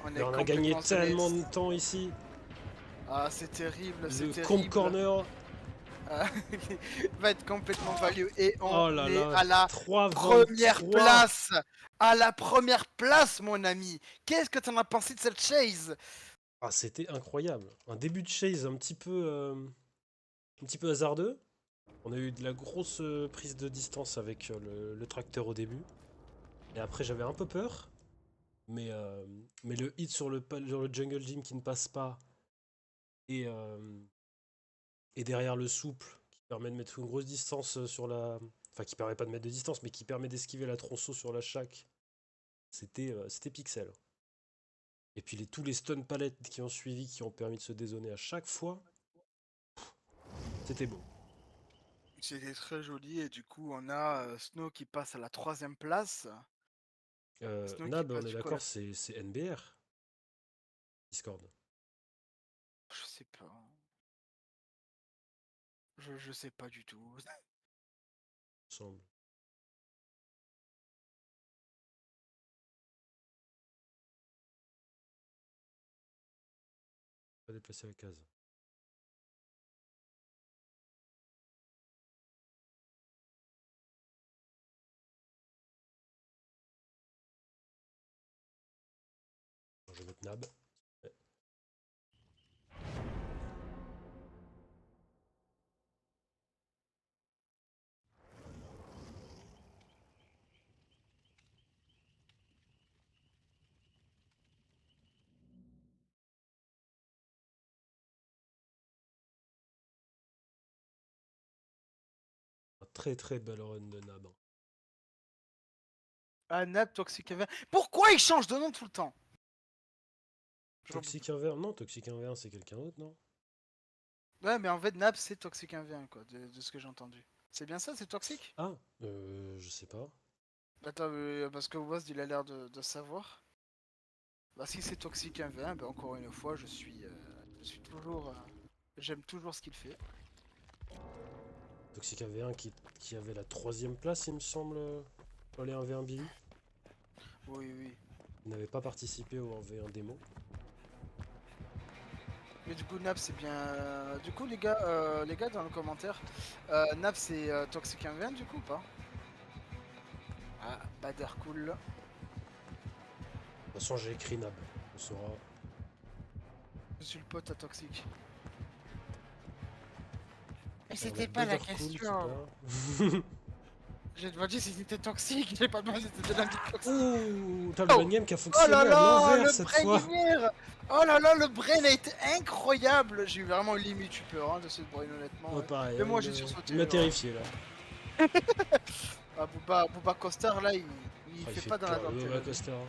[SPEAKER 1] On a gagné tellement de temps ici.
[SPEAKER 2] Ah, c'est terrible, c'est terrible.
[SPEAKER 1] Le comp corner
[SPEAKER 2] va être complètement value et on est à la
[SPEAKER 1] première
[SPEAKER 2] place. À la première place, mon ami. Qu'est-ce que t'en as pensé de cette chase?
[SPEAKER 1] Ah, c'était incroyable. Un début de chase un petit peu hasardeux. On a eu de la grosse prise de distance avec le tracteur au début. Et après, j'avais un peu peur. Mais le hit sur le jungle gym qui ne passe pas. Et, et derrière le souple, qui permet de mettre une grosse distance sur la... Enfin, qui permet pas de mettre de distance, mais qui permet d'esquiver la tronçon sur la shack. C'était Pixel. Et puis tous les stun palettes qui ont suivi, qui ont permis de se dézoner à chaque fois, c'était beau.
[SPEAKER 2] C'était très joli et du coup on a Snow qui passe à la 3ème place. Snow qui
[SPEAKER 1] Nab, on
[SPEAKER 2] passe
[SPEAKER 1] est
[SPEAKER 2] du coup à la...
[SPEAKER 1] d'accord, c'est NBR, Discord,
[SPEAKER 2] Je sais pas. Je sais pas du tout.
[SPEAKER 1] il me semble. Pas déplacer la case. Alors, je vais mettre Nab. Ouais. Un très très belle run de Nab, hein.
[SPEAKER 2] Ah, Nap, Toxic Avenger. Pourquoi il change de nom tout le temps? J'en peux
[SPEAKER 1] Toxic
[SPEAKER 2] plus.
[SPEAKER 1] 1v1, non, Toxic 1v1 c'est quelqu'un d'autre, non?
[SPEAKER 2] Ouais, mais en fait, Nap c'est Toxic 1v1 quoi, de ce que j'ai entendu. C'est bien ça, c'est Toxic?
[SPEAKER 1] Ah, je sais pas.
[SPEAKER 2] Attends, parce que Waz il a l'air de savoir. Bah, si c'est Toxic 1v1, bah, encore une fois, je suis toujours. J'aime toujours ce qu'il fait.
[SPEAKER 1] Toxic 1v1 qui avait la 3ème place, il me semble, dans les 1v1 Billy.
[SPEAKER 2] Oui, oui.
[SPEAKER 1] Il n'avait pas participé au 1v1 démo.
[SPEAKER 2] Mais du coup, Nap c'est bien. Du coup, les gars dans le commentaire, Nap c'est Toxic 1v1 du coup ou pas? Ah, Bader cool.
[SPEAKER 1] De toute façon, j'ai écrit Nab. On saura.
[SPEAKER 2] Je suis le pote à Toxic. Mais
[SPEAKER 1] Alors,
[SPEAKER 2] c'était
[SPEAKER 1] mettre
[SPEAKER 2] pas la
[SPEAKER 1] Butter Cool qui
[SPEAKER 2] question.
[SPEAKER 1] part.
[SPEAKER 2] J'ai pas dit si c'était toxique, j'ai pas demandé si c'était de la toxique.
[SPEAKER 1] Ouh, t'as le
[SPEAKER 2] Oh,
[SPEAKER 1] brain game qui a
[SPEAKER 2] oh là
[SPEAKER 1] fonctionné à
[SPEAKER 2] là,
[SPEAKER 1] l'envers
[SPEAKER 2] le
[SPEAKER 1] cette
[SPEAKER 2] brain
[SPEAKER 1] fois.
[SPEAKER 2] gamer. Oh là là, le brain a été incroyable. J'ai eu vraiment limite eu peur de ce brain honnêtement.
[SPEAKER 1] Ouais,
[SPEAKER 2] Ouais.
[SPEAKER 1] pareil,
[SPEAKER 2] Mais
[SPEAKER 1] hein,
[SPEAKER 2] moi j'ai sursauté.
[SPEAKER 1] il m'a terrifié là.
[SPEAKER 2] Ah, Booba Coster là, il
[SPEAKER 1] Oh, il
[SPEAKER 2] fait
[SPEAKER 1] fait
[SPEAKER 2] pas dans la
[SPEAKER 1] peur le
[SPEAKER 2] dentelle
[SPEAKER 1] Boba
[SPEAKER 2] lui.
[SPEAKER 1] Coaster, hein.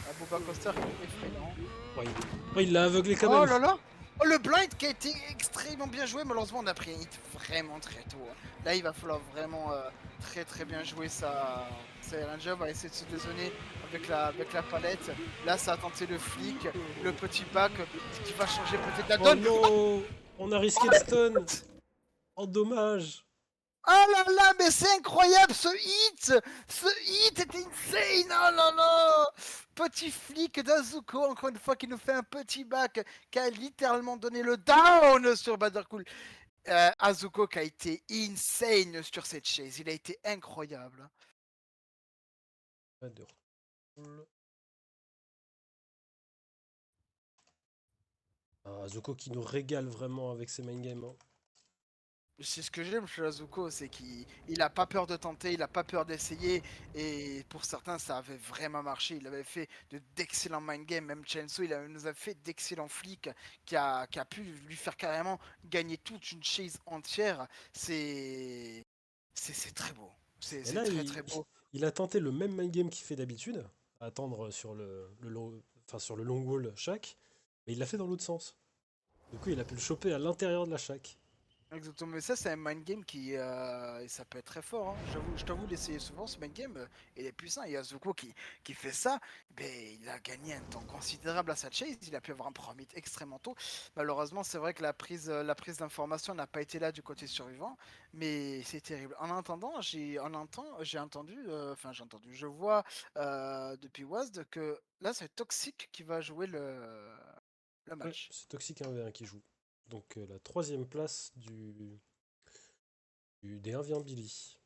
[SPEAKER 2] Ah, Booba Coster effrayant.
[SPEAKER 1] Oh, il l'a aveuglé quand
[SPEAKER 2] Oh
[SPEAKER 1] même.
[SPEAKER 2] là là. Oh, le blind qui a été extrêmement bien joué, malheureusement on a pris un hit vraiment très tôt. Là il va falloir vraiment très très bien jouer sa Ranger, va essayer de se dézonner avec la palette. Là ça a tenté le flic, le petit back qui va changer peut-être la
[SPEAKER 1] Oh
[SPEAKER 2] donne.
[SPEAKER 1] non, on a risqué de stun. Oh dommage.
[SPEAKER 2] Oh là là, mais c'est incroyable ce hit! Ce hit est insane! Oh là là! Petit flic d'Azuko, encore une fois, qui nous fait un petit back, qui a littéralement donné le down sur Badercool. Azuko qui a été insane sur cette chaise, il a été incroyable.
[SPEAKER 1] Butter Cool. Ah, Zuko qui nous régale vraiment avec ses main games, hein.
[SPEAKER 2] C'est ce que j'aime chez Azuko, c'est qu'il a pas peur de tenter, il a pas peur d'essayer, et pour certains ça avait vraiment marché, il avait fait d'excellents mind games, même Chensu nous a fait d'excellents flics qui a pu lui faire carrément gagner toute une chase entière, c'est très beau,
[SPEAKER 1] Et
[SPEAKER 2] c'est
[SPEAKER 1] là,
[SPEAKER 2] très très beau.
[SPEAKER 1] il a tenté le même mind game qu'il fait d'habitude, à attendre sur sur le long wall chaque, mais il l'a fait dans l'autre sens. Du coup, il a pu le choper à l'intérieur de la shack.
[SPEAKER 2] Exactement, mais ça c'est un mind game et ça peut être très fort, hein. Je t'avoue l'essayer souvent ce mind game, il est puissant. Et Azuko qui fait ça, ben, il a gagné un temps considérable à sa chase, il a pu avoir un premier hit extrêmement tôt. Malheureusement c'est vrai que la prise d'information n'a pas été là du côté survivant, mais c'est terrible. En attendant, j'ai entendu, je vois depuis WASD que là c'est Toxic qui va jouer le
[SPEAKER 1] Ouais,
[SPEAKER 2] match.
[SPEAKER 1] c'est Toxic 1v1 qui joue. Donc la 3ème place des 1v1 Billy.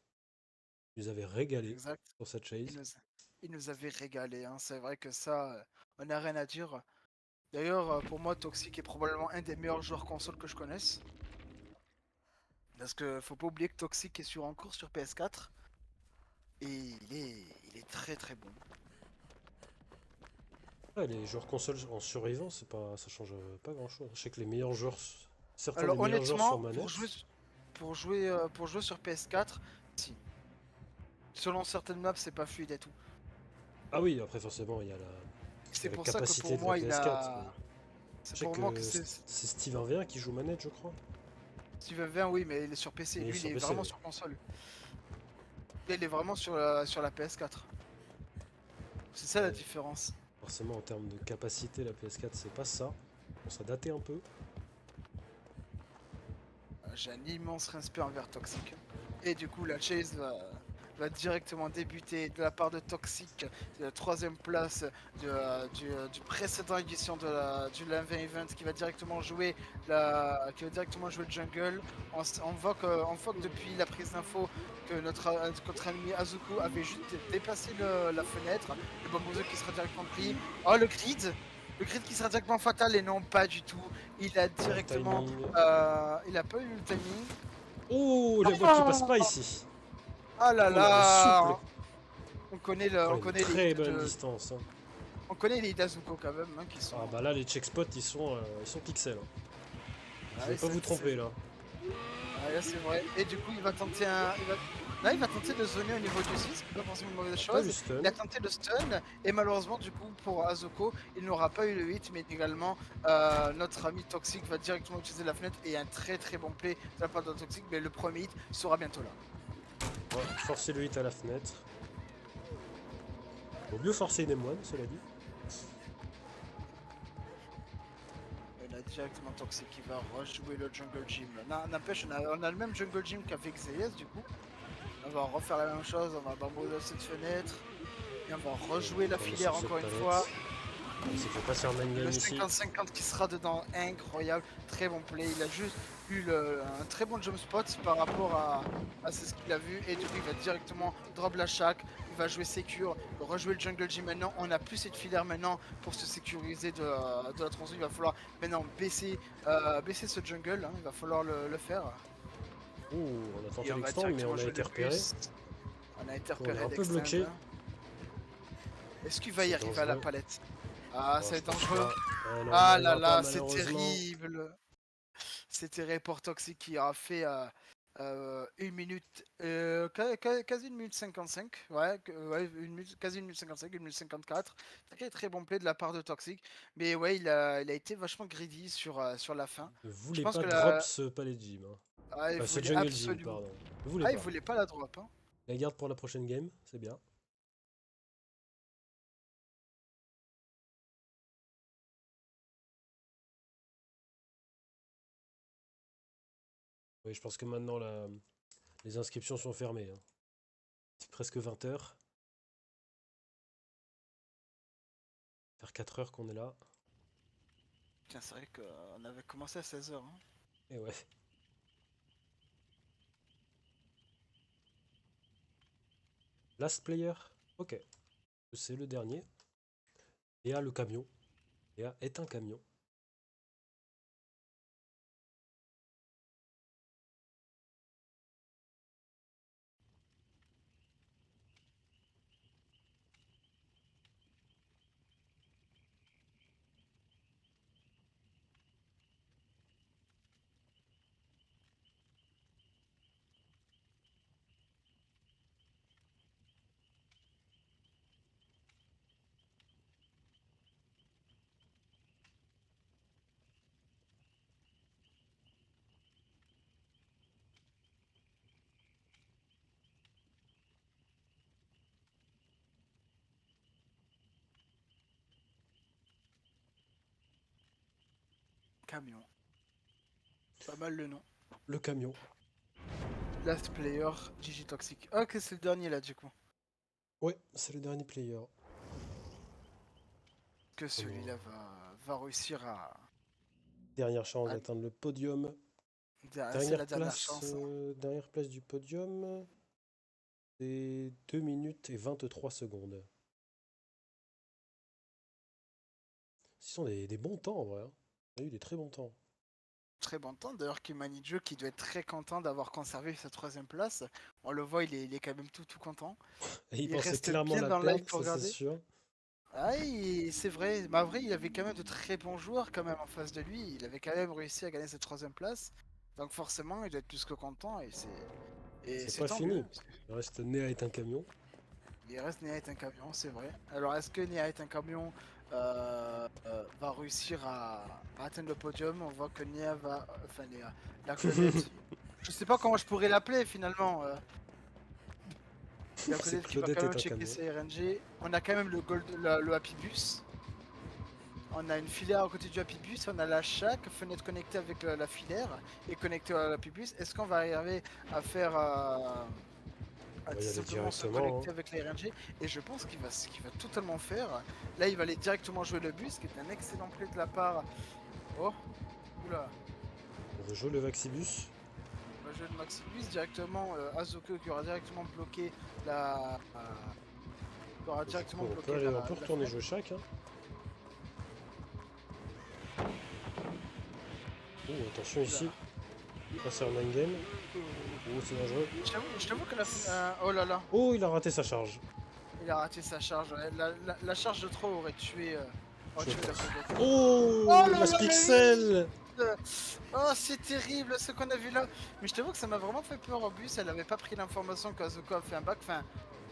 [SPEAKER 1] Il nous avait régalé
[SPEAKER 2] Exact.
[SPEAKER 1] sur cette
[SPEAKER 2] Il
[SPEAKER 1] chase.
[SPEAKER 2] nous, il nous avait régalé, hein. C'est vrai que ça, on n'a rien à dire. D'ailleurs, pour moi, Toxic est probablement un des meilleurs joueurs console que je connaisse. Parce que faut pas oublier que Toxic est sur en cours sur PS4 et il est très très bon.
[SPEAKER 1] Ouais, les joueurs consoles en survivant, ça change pas grand-chose. Je sais que les meilleurs joueurs, certains des
[SPEAKER 2] Alors
[SPEAKER 1] meilleurs joueurs sur
[SPEAKER 2] honnêtement,
[SPEAKER 1] manette.
[SPEAKER 2] pour jouer sur PS4, si. Selon certaines maps, c'est pas fluide et tout.
[SPEAKER 1] Ah oui, après forcément, il y a
[SPEAKER 2] C'est
[SPEAKER 1] la
[SPEAKER 2] pour ça que
[SPEAKER 1] capacité
[SPEAKER 2] pour
[SPEAKER 1] de la
[SPEAKER 2] moi, il
[SPEAKER 1] PS4. Mais
[SPEAKER 2] a.
[SPEAKER 1] je
[SPEAKER 2] C'est
[SPEAKER 1] sais
[SPEAKER 2] pour moi que
[SPEAKER 1] que
[SPEAKER 2] c'est
[SPEAKER 1] c'est Steve 1v1 qui joue manette, je crois.
[SPEAKER 2] Steven 20, oui, mais il est sur PC.
[SPEAKER 1] Mais
[SPEAKER 2] Lui, il
[SPEAKER 1] sur
[SPEAKER 2] est
[SPEAKER 1] PC,
[SPEAKER 2] vraiment
[SPEAKER 1] oui.
[SPEAKER 2] sur console. Là, il est vraiment sur la PS4. C'est ça la
[SPEAKER 1] Ouais,
[SPEAKER 2] différence.
[SPEAKER 1] forcément, en termes de capacité, la PS4, c'est pas ça. On serait daté un peu.
[SPEAKER 2] J'ai un immense respect envers Toxic. Et du coup, la chase va directement débuter de la part de Toxic, de la troisième place du précédent édition du Love Event qui va directement jouer le jungle. On voit que depuis la prise d'info que notre ami Azuko avait juste dépassé la fenêtre. Le Bamboozle qui sera directement pris. Oh, le grid! Le grid qui sera directement fatal et non, pas du tout. Il a
[SPEAKER 1] Pas le
[SPEAKER 2] directement
[SPEAKER 1] timing.
[SPEAKER 2] il a pas eu le timing.
[SPEAKER 1] Oh, la voile qui passe pas
[SPEAKER 2] Oh,
[SPEAKER 1] ici.
[SPEAKER 2] ah là
[SPEAKER 1] Oh là, le souffle.
[SPEAKER 2] là!
[SPEAKER 1] Oh,
[SPEAKER 2] On
[SPEAKER 1] une
[SPEAKER 2] connaît
[SPEAKER 1] très bonne distance, hein.
[SPEAKER 2] on connaît les Dazuko quand même, hein, qui sont.
[SPEAKER 1] Ah bah là, les check spots, ils sont pixels, hein. Vous
[SPEAKER 2] Ah
[SPEAKER 1] pouvez
[SPEAKER 2] oui,
[SPEAKER 1] pas vous tromper là.
[SPEAKER 2] ah, là, c'est vrai. Et du coup, il va tenter un. Là, il va tenter de zoner au niveau du 6, c'est pas forcément une mauvaise
[SPEAKER 1] Pas eu
[SPEAKER 2] chose.
[SPEAKER 1] stun.
[SPEAKER 2] Il a tenté le stun, et malheureusement, du coup, pour Azuko, il n'aura pas eu le hit, mais également, notre ami Toxic va directement utiliser la fenêtre, et un très très bon play de la part de Toxic, mais le premier hit sera bientôt là.
[SPEAKER 1] Ouais, forcer le hit à la fenêtre. Vaut mieux forcer des moines, cela dit.
[SPEAKER 2] Et là, directement Toxic qui va rejouer le Jungle Gym. N'empêche, on a le même Jungle Gym qu'avec Zayas, du coup. On va refaire la même chose, on va bambouser cette fenêtre. Et on va rejouer la
[SPEAKER 1] On est sur
[SPEAKER 2] filière
[SPEAKER 1] cette
[SPEAKER 2] encore une
[SPEAKER 1] palette.
[SPEAKER 2] fois.
[SPEAKER 1] Il s'est fait passer un main
[SPEAKER 2] Le
[SPEAKER 1] game ici.
[SPEAKER 2] 50-50 qui sera dedans, incroyable, très bon play. Il a juste eu un très bon jump spot par rapport à ce qu'il a vu. Et du coup, il va directement drop la shack. Il va jouer secure, rejouer le jungle gym maintenant. On n'a plus cette filière maintenant pour se sécuriser de la transition. Il va falloir maintenant baisser ce jungle. Hein. Il va falloir le faire.
[SPEAKER 1] Ouh, on a
[SPEAKER 2] Et
[SPEAKER 1] tenté
[SPEAKER 2] on va
[SPEAKER 1] l'extend, mais
[SPEAKER 2] directement
[SPEAKER 1] on a
[SPEAKER 2] jouer
[SPEAKER 1] été
[SPEAKER 2] le
[SPEAKER 1] repéré.
[SPEAKER 2] boost. On a été
[SPEAKER 1] On est
[SPEAKER 2] repéré
[SPEAKER 1] un peu
[SPEAKER 2] d'extend.
[SPEAKER 1] bloqué.
[SPEAKER 2] Est-ce qu'il va y
[SPEAKER 1] C'est
[SPEAKER 2] arriver à la
[SPEAKER 1] dangereux.
[SPEAKER 2] palette? Ah,
[SPEAKER 1] Oh,
[SPEAKER 2] ça va
[SPEAKER 1] je
[SPEAKER 2] être
[SPEAKER 1] pense
[SPEAKER 2] dangereux.
[SPEAKER 1] pas. Ouais, non, on n'y
[SPEAKER 2] Ah là
[SPEAKER 1] arrivera pas
[SPEAKER 2] là, c'est
[SPEAKER 1] malheureusement.
[SPEAKER 2] terrible. C'est terrible pour Toxic qui a fait une minute, quasi une minute 55. Ouais, ouais quasi une minute 55, une minute 54. Très très bon play de la part de Toxic. Mais ouais, il a été vachement greedy sur la fin.
[SPEAKER 1] Ne
[SPEAKER 2] Je
[SPEAKER 1] voulez
[SPEAKER 2] pense
[SPEAKER 1] pas
[SPEAKER 2] que
[SPEAKER 1] drop ce palais de gym, hein.
[SPEAKER 2] il
[SPEAKER 1] Ce
[SPEAKER 2] voulait
[SPEAKER 1] jungle gym,
[SPEAKER 2] absolument.
[SPEAKER 1] pardon. Ne voulez
[SPEAKER 2] Ah, il
[SPEAKER 1] pas.
[SPEAKER 2] voulait pas la drop. Hein.
[SPEAKER 1] La garde pour la prochaine game, c'est bien. Oui, je pense que maintenant les inscriptions sont fermées, hein. C'est presque 20 heures. Faire 4 heures qu'on est là.
[SPEAKER 2] Tiens, c'est vrai qu'on avait commencé à 16h. Hein.
[SPEAKER 1] Et ouais. Last player. Ok. C'est le dernier. Léa le camion. Léa est un camion.
[SPEAKER 2] Camion. Pas mal le nom.
[SPEAKER 1] Le camion.
[SPEAKER 2] Last player, Gigi Toxic. Ok, c'est le dernier là du coup.
[SPEAKER 1] Ouais, c'est le dernier player.
[SPEAKER 2] Que
[SPEAKER 1] On aura
[SPEAKER 2] celui-là va réussir
[SPEAKER 1] dernière chance
[SPEAKER 2] à.
[SPEAKER 1] d'atteindre le podium.
[SPEAKER 2] C'est la dernière chance.
[SPEAKER 1] Dernière place du podium. C'est 2 minutes et 23 secondes. Ce sont des bons temps en vrai, hein. On a eu des très bons temps.
[SPEAKER 2] Très bon temps. D'ailleurs, Kimanijo qui doit être très content d'avoir conservé sa troisième place. On le voit, il est quand même tout content.
[SPEAKER 1] Et il
[SPEAKER 2] Il
[SPEAKER 1] pensait
[SPEAKER 2] reste
[SPEAKER 1] clairement
[SPEAKER 2] bien
[SPEAKER 1] la
[SPEAKER 2] dans le live
[SPEAKER 1] perdre,
[SPEAKER 2] pour
[SPEAKER 1] ça c'est
[SPEAKER 2] regarder.
[SPEAKER 1] sûr.
[SPEAKER 2] Ah, c'est vrai. Mais en vrai, il avait quand même de très bons joueurs quand même en face de lui. Il avait quand même réussi à gagner cette troisième place. Donc forcément, il doit être plus que content et
[SPEAKER 1] C'est
[SPEAKER 2] c'est
[SPEAKER 1] pas
[SPEAKER 2] tant mieux.
[SPEAKER 1] fini. Il reste Néa est un camion.
[SPEAKER 2] Il reste Nia est un camion, c'est vrai. Alors, est-ce que Nia est un camion va réussir à atteindre le podium? On voit que Nia va, enfin Nia, la Claudette. Je sais pas comment je pourrais l'appeler finalement. La
[SPEAKER 1] C'est
[SPEAKER 2] Claudette qui va quand
[SPEAKER 1] Claudette
[SPEAKER 2] même
[SPEAKER 1] est un
[SPEAKER 2] checker
[SPEAKER 1] camion.
[SPEAKER 2] ses RNG. On a quand même le Happy Bus. On a une filaire à côté du Happy Bus, on a la chaque fenêtre connectée avec la filaire et connectée à l'Happy Bus. Est-ce qu'on va arriver à faire
[SPEAKER 1] On
[SPEAKER 2] à
[SPEAKER 1] va
[SPEAKER 2] tout
[SPEAKER 1] y aller
[SPEAKER 2] simplement se
[SPEAKER 1] directement, hein.
[SPEAKER 2] connecter avec les RNG? Et je pense qu'il va totalement faire. Là, il va aller directement jouer le bus, qui est un excellent play de la part. Oh, oula,
[SPEAKER 1] On veut jouer le Vaxibus.
[SPEAKER 2] il va jouer le Maximus directement. Azuko qui aura directement bloqué qui aura
[SPEAKER 1] Du coup,
[SPEAKER 2] directement
[SPEAKER 1] on peut
[SPEAKER 2] bloqué
[SPEAKER 1] aller, on peut
[SPEAKER 2] la
[SPEAKER 1] retourner
[SPEAKER 2] fenêtre.
[SPEAKER 1] jouer chaque, hein. Oh, attention ici.
[SPEAKER 2] Oula.
[SPEAKER 1] Là, c'est un game. Oh, c'est dangereux.
[SPEAKER 2] Je t'avoue que oh là là.
[SPEAKER 1] Oh, il a raté sa charge.
[SPEAKER 2] Il a raté sa charge. Ouais. La charge de trop
[SPEAKER 1] Je
[SPEAKER 2] aurait tué la
[SPEAKER 1] pense.
[SPEAKER 2] Claudette. Oh
[SPEAKER 1] Oh,
[SPEAKER 2] là
[SPEAKER 1] Last
[SPEAKER 2] là, le
[SPEAKER 1] Pixel!
[SPEAKER 2] hit. Oh, c'est terrible ce qu'on a vu là. Mais je t'avoue que ça m'a vraiment fait peur au bus. Elle avait pas pris l'information qu'Azuko a fait un bac. Enfin,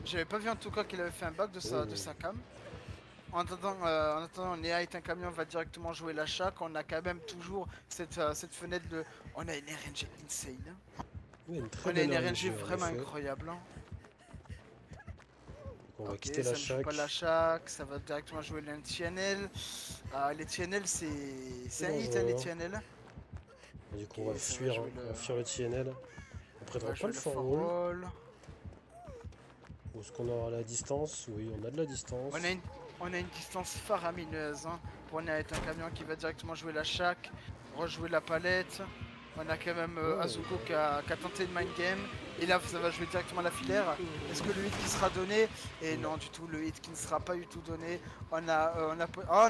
[SPEAKER 2] j'avais pas vu en tout cas qu'il avait fait un bac de
[SPEAKER 1] Oh,
[SPEAKER 2] sa cam. En attendant, Néa est un camion, va directement jouer l'achat. On a quand même toujours cette fenêtre de. On a une RNG insane.
[SPEAKER 1] oui, une très
[SPEAKER 2] On a
[SPEAKER 1] belle
[SPEAKER 2] une RNG
[SPEAKER 1] RNG en
[SPEAKER 2] vraiment
[SPEAKER 1] effet.
[SPEAKER 2] incroyable.
[SPEAKER 1] Donc on va
[SPEAKER 2] Ok,
[SPEAKER 1] quitter la
[SPEAKER 2] ça ne joue pas
[SPEAKER 1] shack.
[SPEAKER 2] l'achat, ça va directement jouer l'NTNL. Ah, les TNL, c'est
[SPEAKER 1] C'est
[SPEAKER 2] un hit, hein,
[SPEAKER 1] dangereux,
[SPEAKER 2] les
[SPEAKER 1] hein.
[SPEAKER 2] TNL.
[SPEAKER 1] Et du
[SPEAKER 2] Ok,
[SPEAKER 1] coup, on va
[SPEAKER 2] ça va
[SPEAKER 1] fuir, hein.
[SPEAKER 2] jouer le,
[SPEAKER 1] On va fuir le TNL. On
[SPEAKER 2] on
[SPEAKER 1] prendra
[SPEAKER 2] va
[SPEAKER 1] pas
[SPEAKER 2] jouer
[SPEAKER 1] le
[SPEAKER 2] le
[SPEAKER 1] firewall.
[SPEAKER 2] firewall.
[SPEAKER 1] Ou est-ce qu'on aura la distance? Oui, on a de la
[SPEAKER 2] On a
[SPEAKER 1] distance.
[SPEAKER 2] une, on a une distance faramineuse, hein, pour être un camion qui va directement jouer la shack, rejouer la palette. On a quand même
[SPEAKER 1] Oh,
[SPEAKER 2] Azuko qui a tenté une mind game. Et là, ça va jouer directement la filaire. Est-ce que le hit qui sera donné? Et
[SPEAKER 1] non.
[SPEAKER 2] non, du tout, le hit qui ne sera pas du tout donné. Oh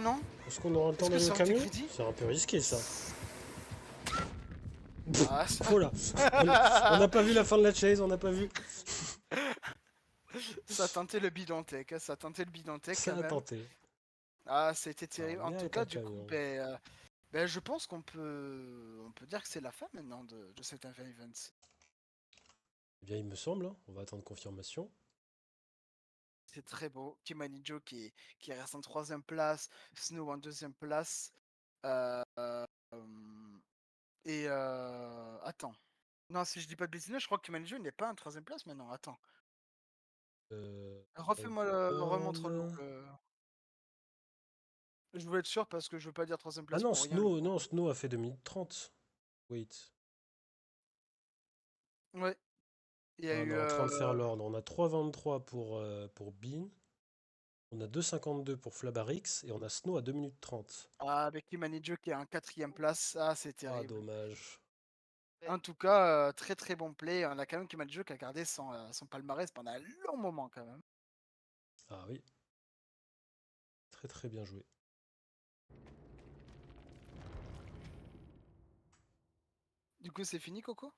[SPEAKER 2] non!
[SPEAKER 1] Est-ce qu'on aura le temps
[SPEAKER 2] Est-ce que
[SPEAKER 1] d'aller au
[SPEAKER 2] ça aurait été
[SPEAKER 1] camion?
[SPEAKER 2] greedy?
[SPEAKER 1] C'est un peu risqué ça.
[SPEAKER 2] Ah, ça,
[SPEAKER 1] Oh là, on n'a pas vu la fin de la chase, on n'a pas vu.
[SPEAKER 2] ça a tenté le bidon tech, hein, ça a tenté le bidon tech
[SPEAKER 1] Ça
[SPEAKER 2] quand
[SPEAKER 1] a
[SPEAKER 2] même.
[SPEAKER 1] tenté.
[SPEAKER 2] Ah, c'était
[SPEAKER 1] Alors,
[SPEAKER 2] terrible. En
[SPEAKER 1] Néa
[SPEAKER 2] tout
[SPEAKER 1] est
[SPEAKER 2] cas,
[SPEAKER 1] un
[SPEAKER 2] du coup,
[SPEAKER 1] camion.
[SPEAKER 2] je pense qu'on peut dire que c'est la fin maintenant de cet event.
[SPEAKER 1] Eh bien, il me semble, hein. On va attendre confirmation.
[SPEAKER 2] C'est très beau. Kimani Joe qui reste en troisième place, Snow en deuxième place. Euh, euh, et attends. Non, si je dis pas de bêtises, je crois que Kimani Joe n'est pas en troisième place maintenant. Attends. Refais-moi remontre
[SPEAKER 1] Regarde.
[SPEAKER 2] Je veux être sûr parce que je veux pas dire troisième
[SPEAKER 1] Ah
[SPEAKER 2] place
[SPEAKER 1] non,
[SPEAKER 2] pour rien, le
[SPEAKER 1] Snow, non,
[SPEAKER 2] pauvre.
[SPEAKER 1] Snow a fait 2 minutes 30. Wait.
[SPEAKER 2] Ouais, il y a
[SPEAKER 1] Ah, on est
[SPEAKER 2] eu.
[SPEAKER 1] en train de faire l'ordre. On a 3,23 pour Bean. On a 2,52 pour Flabarix. Et on a Snow à 2 minutes 30.
[SPEAKER 2] Ah, avec Kimani Joe qui est en quatrième place. Ah, c'est
[SPEAKER 1] Ah,
[SPEAKER 2] terrible.
[SPEAKER 1] dommage.
[SPEAKER 2] En tout cas, très très bon play. On a quand même Kimani Joe qui a gardé son palmarès pendant un long moment quand même.
[SPEAKER 1] Ah oui, très très bien joué.
[SPEAKER 2] Du coup, c'est fini, Coco?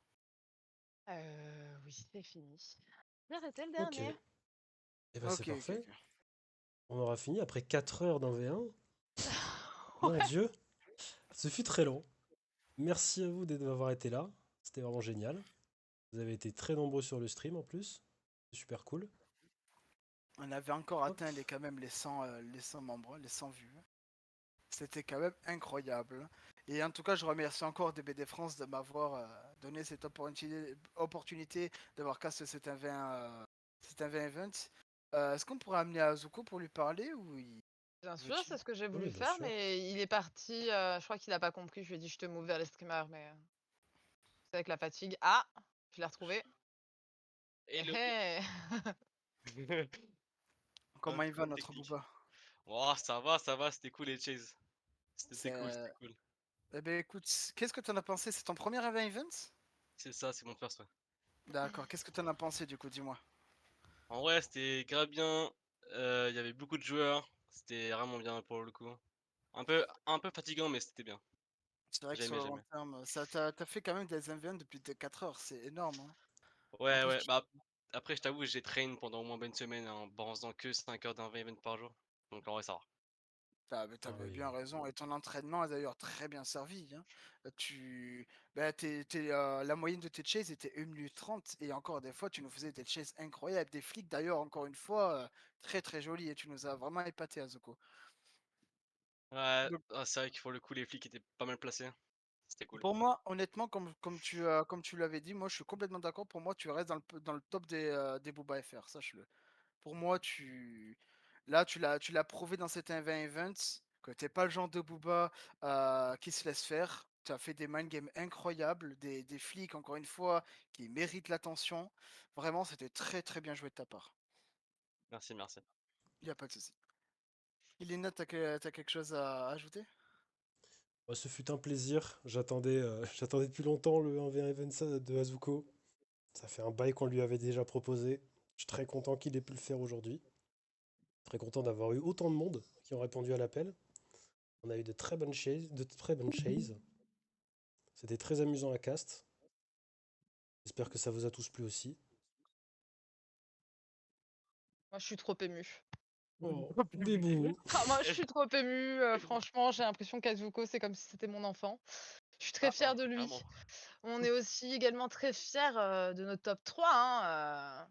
[SPEAKER 3] Oui, c'est fini. J'ai arrêté le
[SPEAKER 1] Ok.
[SPEAKER 3] dernier.
[SPEAKER 1] Et ben c'est
[SPEAKER 2] Ok, ok,
[SPEAKER 1] parfait.
[SPEAKER 2] ok.
[SPEAKER 1] On aura fini après 4 heures dans V1. Mon
[SPEAKER 3] Ouais.
[SPEAKER 1] Dieu, ce fut très long. Merci à vous d'avoir été là. C'était vraiment génial. Vous avez été très nombreux sur le stream en plus. C'est super cool.
[SPEAKER 2] On avait encore
[SPEAKER 1] Hop.
[SPEAKER 2] atteint quand même les 100 membres, les 100 vues. C'était quand même incroyable. Et en tout cas, je remercie encore DBD France de m'avoir donné cette opportunité d'avoir casté cet event. Est-ce qu'on pourrait amener Azuko pour lui parler ou
[SPEAKER 3] Bien sûr,
[SPEAKER 2] veut-il?
[SPEAKER 3] c'est ce que j'ai voulu
[SPEAKER 1] Oui, bien
[SPEAKER 3] faire,
[SPEAKER 1] sûr.
[SPEAKER 3] mais il est parti. Je crois qu'il a pas compris. Je lui ai dit, je te move vers les streamers, mais c'est avec la fatigue. Ah, je l'ai retrouvé. Eh,
[SPEAKER 4] Hello.
[SPEAKER 3] eh.
[SPEAKER 2] Comment
[SPEAKER 4] Un
[SPEAKER 2] il va
[SPEAKER 4] problème
[SPEAKER 2] notre
[SPEAKER 4] technique.
[SPEAKER 2] Booba?
[SPEAKER 4] Oh, ça va, c'était cool les chases. C'était cool,
[SPEAKER 2] C'est...
[SPEAKER 4] c'était cool.
[SPEAKER 2] Eh ben écoute, qu'est-ce que t'en as pensé? C'est ton premier event?
[SPEAKER 4] C'est ça, c'est mon first, ouais.
[SPEAKER 2] D'accord, qu'est-ce que t'en as pensé du coup, dis-moi.
[SPEAKER 4] En vrai, c'était grave bien. Il y avait beaucoup de joueurs. C'était vraiment bien pour le coup. Un peu fatigant, mais c'était bien.
[SPEAKER 2] C'est vrai que sur
[SPEAKER 4] J'aimais,
[SPEAKER 2] le long
[SPEAKER 4] j'aimais.
[SPEAKER 2] terme, t'as fait quand même des events depuis 4 heures, c'est énorme, hein. En
[SPEAKER 4] Ouais,
[SPEAKER 2] plus,
[SPEAKER 4] ouais. Bah, après, je t'avoue, j'ai train pendant au moins une semaine en faisant que 5 heures d'un event par jour. Donc en vrai, ça va.
[SPEAKER 2] Mais
[SPEAKER 1] Ah
[SPEAKER 2] t'avais
[SPEAKER 1] oui,
[SPEAKER 2] bien
[SPEAKER 1] oui.
[SPEAKER 2] raison et ton entraînement a d'ailleurs très bien servi, hein. La moyenne de tes chases était 1 minute 30 et encore des fois tu nous faisais des chases incroyables, des flics d'ailleurs encore une fois, très, très jolis et tu nous as vraiment épaté Azuko.
[SPEAKER 4] Ouais,
[SPEAKER 2] Donc
[SPEAKER 4] c'est vrai qu'il pour le coup, les flics étaient pas mal placés. C'était cool.
[SPEAKER 2] pour moi, honnêtement, comme tu l'avais dit, moi je suis complètement d'accord. Pour moi, tu restes dans le top des Booba FR, sache-le. Pour moi, tu l'as prouvé dans cet event que t'es pas le genre de Booba qui se laisse faire. Tu as fait des mind games incroyables, des flics, encore une fois, qui méritent l'attention. Vraiment, c'était très très bien joué de ta part.
[SPEAKER 4] Merci, merci.
[SPEAKER 2] Il n'y a pas de souci. Elena, t'as quelque chose à ajouter?
[SPEAKER 1] Bah, ce fut un plaisir. J'attendais depuis longtemps le 1v1 event de Azuko. Ça fait un bail qu'on lui avait déjà proposé. Je suis très content qu'il ait pu le faire aujourd'hui. Très content d'avoir eu autant de monde qui ont répondu à l'appel. On a eu de très bonnes chases. C'était très amusant à cast. J'espère que ça vous a tous plu aussi.
[SPEAKER 3] Moi, je suis trop émue.
[SPEAKER 1] Oh, bébou.
[SPEAKER 3] Ah, moi, je suis trop émue. Franchement, j'ai l'impression qu'Azuko, c'est comme si c'était mon enfant. Je suis très
[SPEAKER 2] Ah,
[SPEAKER 3] fière de lui.
[SPEAKER 4] Clairement.
[SPEAKER 3] On est aussi également très fiers de notre top 3, hein,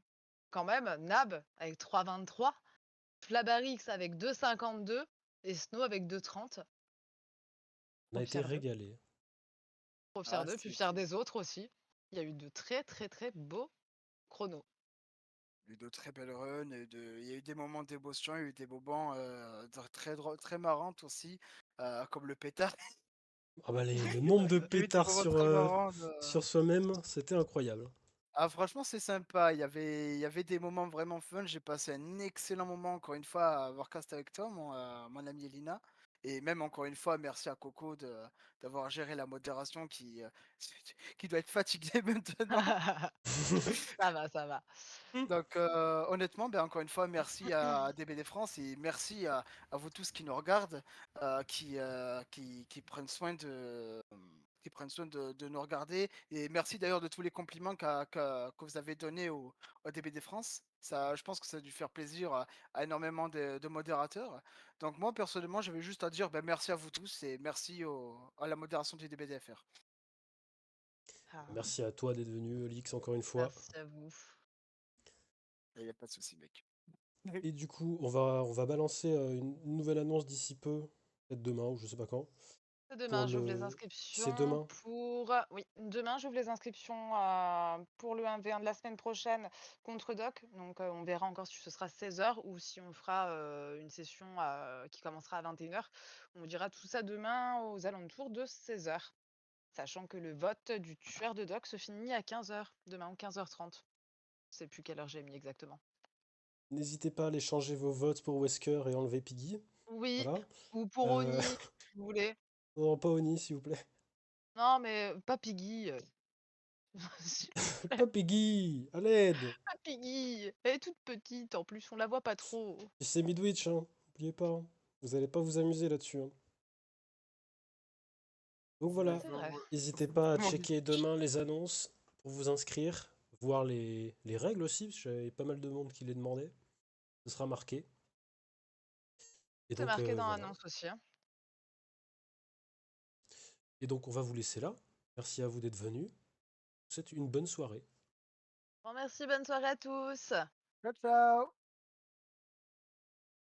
[SPEAKER 3] quand même. Nab avec 3,23. Flabarix avec 2,52. Et Snow avec 2,30.
[SPEAKER 1] On a
[SPEAKER 3] Trop
[SPEAKER 1] été
[SPEAKER 3] fiers d'eux.
[SPEAKER 1] régalés.
[SPEAKER 3] Trop fiers d'eux. Puis
[SPEAKER 2] c'était
[SPEAKER 3] fiers des autres aussi. Il y a eu de très, très, très beaux chronos.
[SPEAKER 2] il y a eu de très belles runs, il y a eu des moments d'émotion, il y a eu des moments très drôles, très marrants aussi, comme le pétard.
[SPEAKER 1] Ah bah le nombre de
[SPEAKER 2] Il y a eu des
[SPEAKER 1] pétards
[SPEAKER 2] moments
[SPEAKER 1] sur,
[SPEAKER 2] très marrants.
[SPEAKER 1] sur soi-même, c'était incroyable.
[SPEAKER 2] Ah, franchement, c'est sympa. Il y avait des moments vraiment fun. J'ai passé un excellent moment, encore une fois, à Warcast avec toi, mon ami Elina. Et même, encore une fois, merci à Coco d'avoir géré la modération qui doit être fatiguée maintenant.
[SPEAKER 3] Ça va, ça va.
[SPEAKER 2] Donc, honnêtement, ben, encore une fois, merci à DBD France et merci à vous tous qui nous regardent, qui prennent soin de nous regarder. Et merci d'ailleurs de tous les compliments que vous avez donnés au DBD France. Ça, je pense que ça a dû faire plaisir à énormément de modérateurs. Donc, moi, personnellement, j'avais juste à dire ben, merci à vous tous et merci à la modération du DBDFR.
[SPEAKER 3] Ah,
[SPEAKER 1] Merci à toi d'être venu, Lix, encore une fois.
[SPEAKER 3] merci à vous.
[SPEAKER 2] Il n'y a pas de souci, mec.
[SPEAKER 1] Et du coup, on va balancer une nouvelle annonce d'ici peu, peut-être demain ou je sais pas quand.
[SPEAKER 3] C'est
[SPEAKER 1] Pour
[SPEAKER 3] demain, j'ouvre les
[SPEAKER 1] le... C'est
[SPEAKER 3] inscriptions
[SPEAKER 1] demain?
[SPEAKER 3] pour. Oui, demain, j'ouvre les inscriptions pour le 1v1 de la semaine prochaine contre Doc. Donc, on verra encore si ce sera 16h ou si on fera une session qui commencera à 21h. On dira tout ça demain aux alentours de 16h. Sachant que le vote du tueur de Doc se finit à 15h, demain ou 15h30. Je sais plus quelle heure j'ai mis exactement.
[SPEAKER 1] N'hésitez pas à aller changer vos votes pour Wesker et enlever Piggy.
[SPEAKER 3] Oui,
[SPEAKER 1] Voilà.
[SPEAKER 3] ou pour
[SPEAKER 1] Euh,
[SPEAKER 3] Oni, si vous voulez.
[SPEAKER 1] Non, pas Oni, s'il vous plaît.
[SPEAKER 3] Non, mais pas Piggy. S'il vous plaît,
[SPEAKER 1] Pas Piggy! À l'aide!
[SPEAKER 3] pas Piggy. Elle est toute petite en plus, on la voit pas trop.
[SPEAKER 1] C'est Midwich, hein. N'oubliez pas, hein. Vous allez pas vous amuser là-dessus, hein. Donc
[SPEAKER 2] Mais
[SPEAKER 1] voilà,
[SPEAKER 3] C'est vrai.
[SPEAKER 1] n'hésitez pas à
[SPEAKER 2] Mon
[SPEAKER 1] checker demain les annonces pour vous inscrire, voir les règles aussi, parce que j'avais pas mal de monde qui les demandait. Ce sera marqué. Et
[SPEAKER 3] C'est
[SPEAKER 1] donc
[SPEAKER 3] marqué dans
[SPEAKER 1] voilà.
[SPEAKER 3] l'annonce aussi, hein.
[SPEAKER 1] Et donc on va vous laisser là. Merci à vous d'être venus. C'est une bonne soirée.
[SPEAKER 3] Bon, merci, bonne soirée à tous.
[SPEAKER 2] Ciao, ciao!